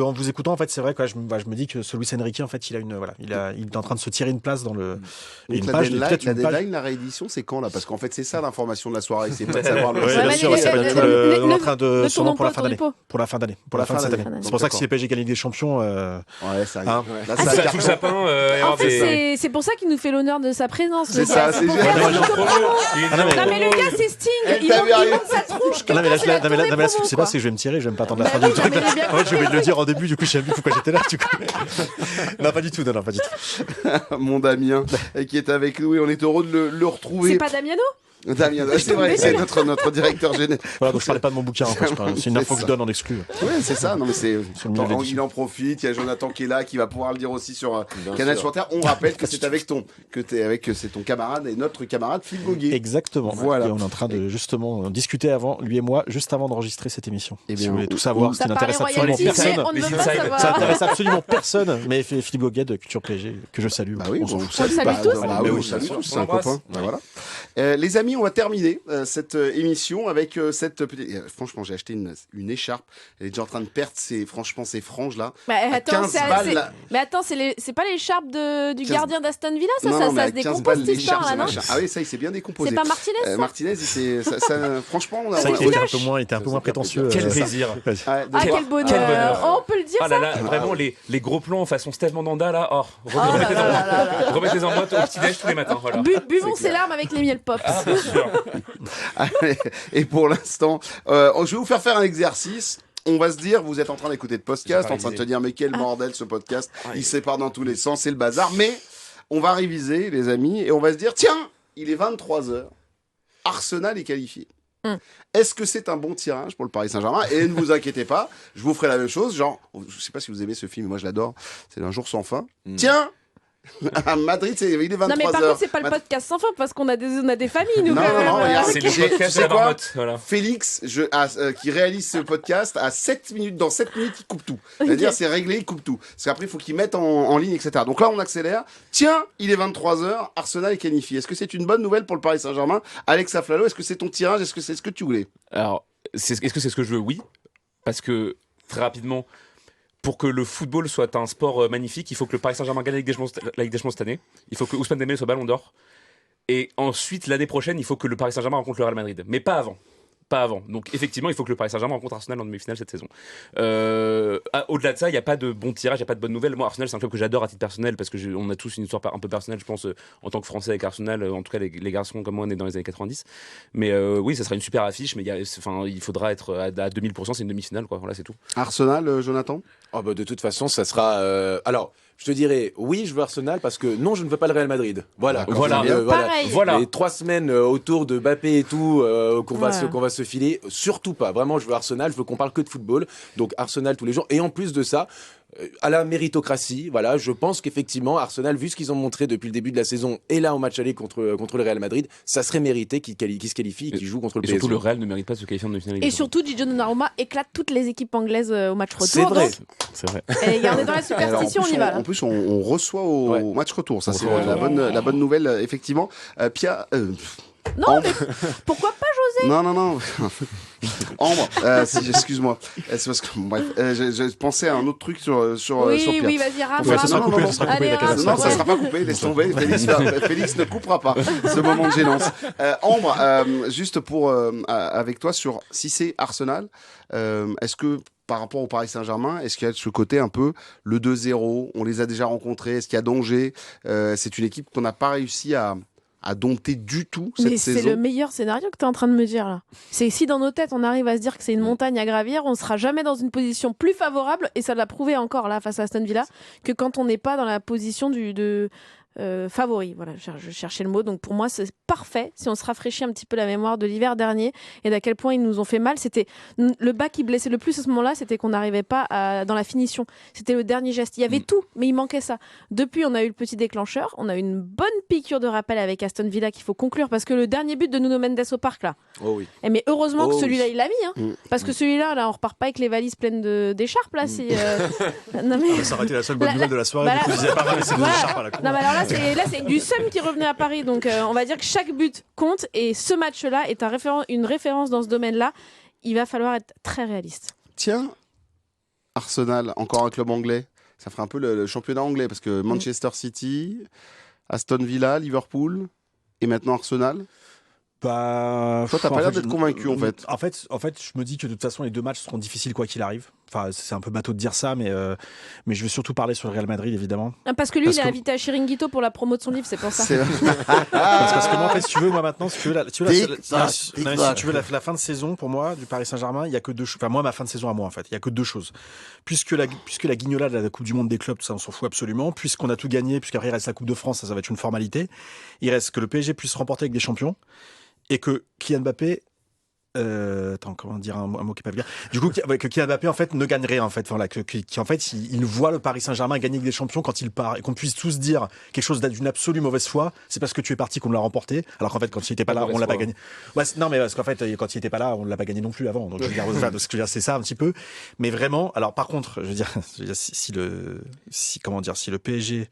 en vous écoutant, en fait, c'est vrai que je me dis que ce Luis Enrique, en fait, il est en train de se tirer une place dans le. Donc la deadline, la réédition, c'est quand là? Parce qu'en fait, c'est ça l'information de la soirée, c'est pas de savoir le. Oui, bien sûr, c'est pas du tout. On est en train de sûrement pour la fin d'année. Pour la fin d'année. Pour la fin de cette année. C'est pour ça que si le PSG gagne Ligue des Champions. Ouais, ça arrive. Là, Ça ça sous le sapin. En fait, c'est pour ça qu'il nous fait l'honneur de sa présence. C'est ça, c'est génial. Non, mais le gars, c'est Sting. Il monte sa tronche. Non, mais là, ce qui se passe, c'est que je vais me tirer, je vais me pas attendre la fin du truc. En fait, je vais le dire au début, du coup, je sais plus pourquoi j'étais là. Non, pas du tout. Mon Damien, qui est avec nous et on est heureux de le retrouver. C'est pas Damiano? Damien, c'est vrai, c'est notre directeur général. Voilà, donc je parlais pas de mon bouquin, en fait. C'est une info que je donne en exclu. Oui, c'est ça. Non, mais il en profite. Il y a Jonathan qui est là, qui va pouvoir le dire aussi sur Canal sur Terre. On rappelle que c'est c'est ton camarade et notre camarade Philippe Goguet. Exactement. Voilà. Et on est en train de justement discuter lui et moi, juste avant d'enregistrer cette émission. Eh bien, si vous voulez tout savoir, ce qui n'intéresse absolument personne. On ne veut pas savoir. Ça n'intéresse absolument personne. Mais Philippe Goguet de Culture PSG, que je salue. Bah oui, on le salue tous. On le salue tous, c'est un copain. Les amis, on va terminer cette émission avec cette petite. Franchement, j'ai acheté une écharpe. Elle est déjà en train de perdre ses franges là. Attends, 15 balles, là. mais attends, c'est pas l'écharpe du gardien d'Aston Villa, ça Non, se décompose cette histoire là, non? Ah oui, ça il s'est bien décomposé. C'est pas Martinez ça? Martinez, franchement, on a. Ça, il était un peu moins prétentieux. Quel plaisir. Quel bonheur. Oh, on peut le dire ça. Vraiment les gros plans façon Steve Mandanda là. Remettez-les en boîte au petit-déj tous les matins. Buvons ses larmes avec les miel pop. Bien sûr. Et pour l'instant, je vais vous faire un exercice. On va se dire, vous êtes en train d'écouter le podcast, en train de te dire, mais quel bordel ce podcast, il se sépare dans tous les sens, c'est le bazar. Mais on va réviser, les amis, et on va se dire, tiens, il est 23h, Arsenal est qualifié. Est-ce que c'est un bon tirage pour le Paris Saint-Germain? Et ne vous inquiétez pas, je vous ferai la même chose. Genre, je sais pas si vous aimez ce film, moi je l'adore, c'est Un jour sans fin. Tiens, à Madrid, il est 23h. Non, mais par contre, c'est pas le podcast sans fin parce qu'on a des familles, nous. Non, regarde, c'est le podcast de la marmotte. Voilà. Félix, qui réalise ce podcast, à 7 minutes, dans 7 minutes, il coupe tout. C'est-à-dire, c'est réglé, il coupe tout. Parce qu'après, il faut qu'il mette en ligne, etc. Donc là, on accélère. Tiens, il est 23h, Arsenal est qualifié. Est-ce que c'est une bonne nouvelle pour le Paris Saint-Germain? Alex Aflalo, est-ce que c'est ton tirage? Est-ce que c'est ce que tu voulais? Alors, est-ce que c'est ce que je veux? Oui. Parce que, très rapidement, pour que le football soit un sport magnifique, il faut que le Paris Saint-Germain gagne la Ligue des Champions cette année. Il faut que Ousmane Dembélé soit Ballon d'Or. Et ensuite, l'année prochaine, il faut que le Paris Saint-Germain rencontre le Real Madrid. Mais pas avant. Donc effectivement, il faut que le Paris Saint-Germain rencontre Arsenal en demi-finale cette saison. Au-delà de ça, il n'y a pas de bon tirage, il n'y a pas de bonne nouvelle. Moi, Arsenal, c'est un club que j'adore à titre personnel parce on a tous une histoire un peu personnelle, je pense, en tant que Français avec Arsenal. En tout cas, les garçons comme moi, on est dans les années 90. Mais oui, ça sera une super affiche, mais il faudra être à 2000%, c'est une demi-finale, quoi. Voilà, c'est tout. Arsenal, Jonathan? De toute façon, ça sera. Alors, je te dirais, oui, je veux Arsenal parce que non, je ne veux pas le Real Madrid. Voilà. Les 3 semaines autour de Mbappé et tout qu'on va se filer, surtout pas. Vraiment, je veux Arsenal. Je veux qu'on parle que de football. Donc Arsenal tous les jours. Et en plus de ça, à la méritocratie, voilà, je pense qu'effectivement Arsenal, vu ce qu'ils ont montré depuis le début de la saison et là au match aller contre le Real Madrid, ça serait mérité qu'ils se qualifient et qu'ils jouent contre le PSG. Et surtout, le Real ne mérite pas de se qualifier en demi-finale. Et surtout, Gigi Donnarumma éclate toutes les équipes anglaises au match retour. C'est vrai. C'est vrai. Et on est dans la superstition, on y va. En plus, on reçoit au match retour. Ça, c'est la bonne nouvelle, effectivement. Pia. Non, mais pourquoi pas, José? Non. Ambre, excuse-moi. C'est parce que, bref, je pensais à un autre truc sur Pierre. Oui, vas-y, rame. Ça sera coupé, Non, ça sera pas coupé, laisse tomber. Félix ne coupera pas ce moment de gênance. Ambre, juste avec toi sur si c'est Arsenal, est-ce que par rapport au Paris Saint-Germain, est-ce qu'il y a de ce côté un peu le 2-0? On les a déjà rencontrés. Est-ce qu'il y a danger? C'est une équipe qu'on n'a pas réussi à à dompter du tout cette Mais saison. c'est le meilleur scénario que tu es en train de me dire là. C'est si dans nos têtes on arrive à se dire que c'est une montagne à gravir, on sera jamais dans une position plus favorable, et ça l'a prouvé encore là face à Aston Villa, que quand on n'est pas dans la position de favori. Voilà, je cherchais le mot. Donc pour moi, c'est parfait si on se rafraîchit un petit peu la mémoire de l'hiver dernier et d'à quel point ils nous ont fait mal. C'était le bas qui blessait le plus à ce moment-là, c'était qu'on n'arrivait pas dans la finition. C'était le dernier geste. Il y avait tout, mais il manquait ça. Depuis, on a eu le petit déclencheur. On a eu une bonne piqûre de rappel avec Aston Villa qu'il faut conclure, parce que le dernier but de Nuno Mendes au parc là. Oh oui. Mais heureusement que celui-là, oui. il l'a mis, hein, parce que celui-là, là, on repart pas avec les valises pleines d'écharpes là. Non mais Ça aurait été la seule bonne nouvelle de la soirée. Bah Du coup, là- je disais pas, mais c'est des Voilà. écharpes à la con. Non, mais alors là, c'est du seum qui revenait à Paris. Donc, on va dire que chaque but compte. Et ce match-là est une référence dans ce domaine-là. Il va falloir être très réaliste. Tiens, Arsenal, encore un club anglais. Ça ferait un peu le championnat anglais, parce que Manchester City, Aston Villa, Liverpool et maintenant Arsenal. Bah, Toi, t'as pas en l'air fait, d'être convaincu, en fait. En fait, je me dis que de toute façon, les deux matchs seront difficiles quoi qu'il arrive. Enfin, c'est un peu bateau de dire ça, mais je vais surtout parler sur le Real Madrid, évidemment. Parce que lui, Parce il est que- invité à Chiringuito pour la promo de son livre, c'est pour ça. C'est- Parce que moi, en fait, si tu veux, moi maintenant, si tu veux, si tu veux la fin de saison pour moi du Paris Saint-Germain, il y a que deux choses. Enfin, moi, ma fin de saison à moi, en fait, il y a que deux choses. Puisque la guignolade de la Coupe du Monde des clubs, ça, on s'en fout absolument. Puisqu'on a tout gagné, puisqu'après il reste la Coupe de France, ça va être une formalité. Il reste que le PSG puisse remporter avec des champions et que Kylian Mbappé attends, comment dire un mot qui est pas vulgaire. Du coup, que Kylian Mbappé en fait ne gagne rien en fait. Enfin, là, en fait, il voit le Paris Saint-Germain gagner avec des champions quand il part, et qu'on puisse tous dire quelque chose d'une absolue mauvaise foi. C'est parce que tu es parti qu'on l'a remporté. Alors qu'en fait, quand il était pas là, on l'a pas gagné. Ouais, non, mais parce qu'en fait, quand il était pas là, on l'a pas gagné non plus avant. Donc je veux dire, enfin, ce que je veux dire, c'est ça un petit peu. Mais vraiment, alors par contre, je veux dire si le PSG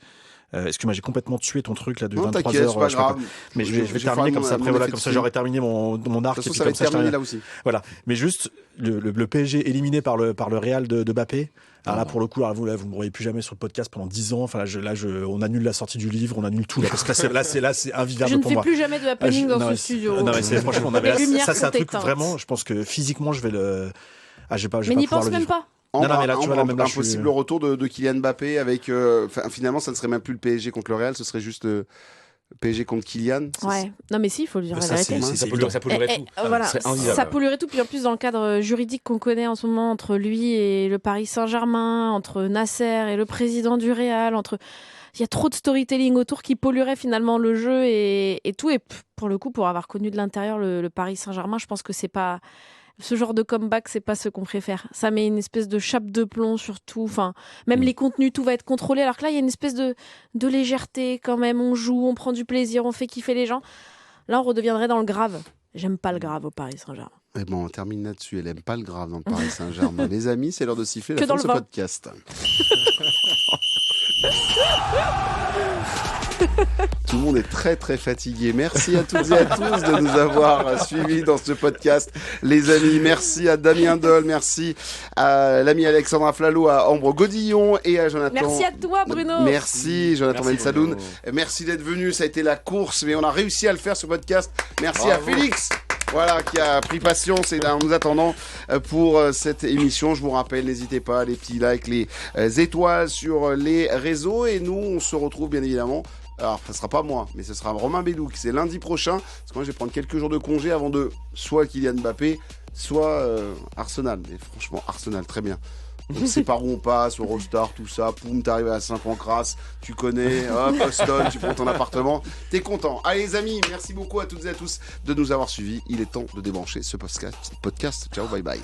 excuse-moi, j'ai complètement tué ton truc là de Non, 23h. t'inquiète, c'est pas grave. Mais je vais J'ai terminer fait comme ça. mon Après, voilà, effet comme de ça, style. j'aurais terminé mon arc. De toute façon, et puis ça va comme être ça, je terminé termine. là aussi. Voilà. Mais juste, le PSG éliminé par le Real de Mbappé. Alors là, pour le coup, vous me voyez plus jamais sur le podcast pendant 10 ans. Enfin, on annule la sortie du livre, on annule tout. Là, parce que là, c'est invivable Je ne pour fais moi. plus jamais de happening dans ce studio. Non, mais franchement, Les lumières ça, c'est un sont truc éteintes. vraiment. Je pense que physiquement, je vais le. Je vais pas Mais n'y pouvoir pense le même vivre. pas. Non, mais là, tu vois, là, même là, un je suis- possible retour de Kylian Mbappé avec. Finalement, ça ne serait même plus le PSG contre le Real, ce serait juste PSG contre Kylian. Ouais. Non, mais si, il faut le dire la Ça, vérité. Ça polluerait tout. Voilà, Ce serait invivable. ça polluerait tout. Puis en plus, dans le cadre juridique qu'on connaît en ce moment entre lui et le Paris Saint-Germain, entre Nasser et le président du Real, il y a trop de storytelling autour qui polluerait finalement le jeu et tout. Et pour le coup, pour avoir connu de l'intérieur le Paris Saint-Germain, je pense que c'est pas ce genre de comeback, c'est pas ce qu'on préfère. Ça met une espèce de chape de plomb sur tout. Enfin, même les contenus, tout va être contrôlé. Alors que là, il y a une espèce de légèreté quand même. On joue, on prend du plaisir, on fait kiffer les gens. Là, on redeviendrait dans le grave. J'aime pas le grave au Paris Saint-Germain. Eh ben, on termine là-dessus. Elle aime pas le grave dans le Paris Saint-Germain. Les amis, c'est l'heure de siffler Que la fin dans de ce le vin. podcast. Tout le monde est très très fatigué. Merci à toutes et à tous de nous avoir suivis dans ce podcast. Les amis, merci à Damien Doll, merci à l'ami Alexandra Flalot, à Ambre Godillon et à Jonathan. Merci à toi, Bruno. Merci Jonathan Merci, Bensadoun. Bruno. Merci d'être venu. Ça a été la course, mais on a réussi à le faire ce podcast. Merci à Félix. Voilà, qui a pris patience et en nous attendant pour cette émission. Je vous rappelle, n'hésitez pas, les petits likes, les étoiles sur les réseaux. Et nous, on se retrouve bien évidemment. Alors, ça sera pas moi, mais ce sera Romain Bédouk. C'est lundi prochain. Parce que moi, je vais prendre quelques jours de congé avant de soit Kylian Mbappé, soit Arsenal. Mais franchement, Arsenal, très bien. Donc c'est par où on passe, Eurostar, tout ça, poum, t'arrives à Saint-Pancras, tu connais, hop, Boston, tu prends ton appartement, t'es content. Allez les amis, merci beaucoup à toutes et à tous de nous avoir suivis. Il est temps de débrancher ce podcast. Ciao, bye bye.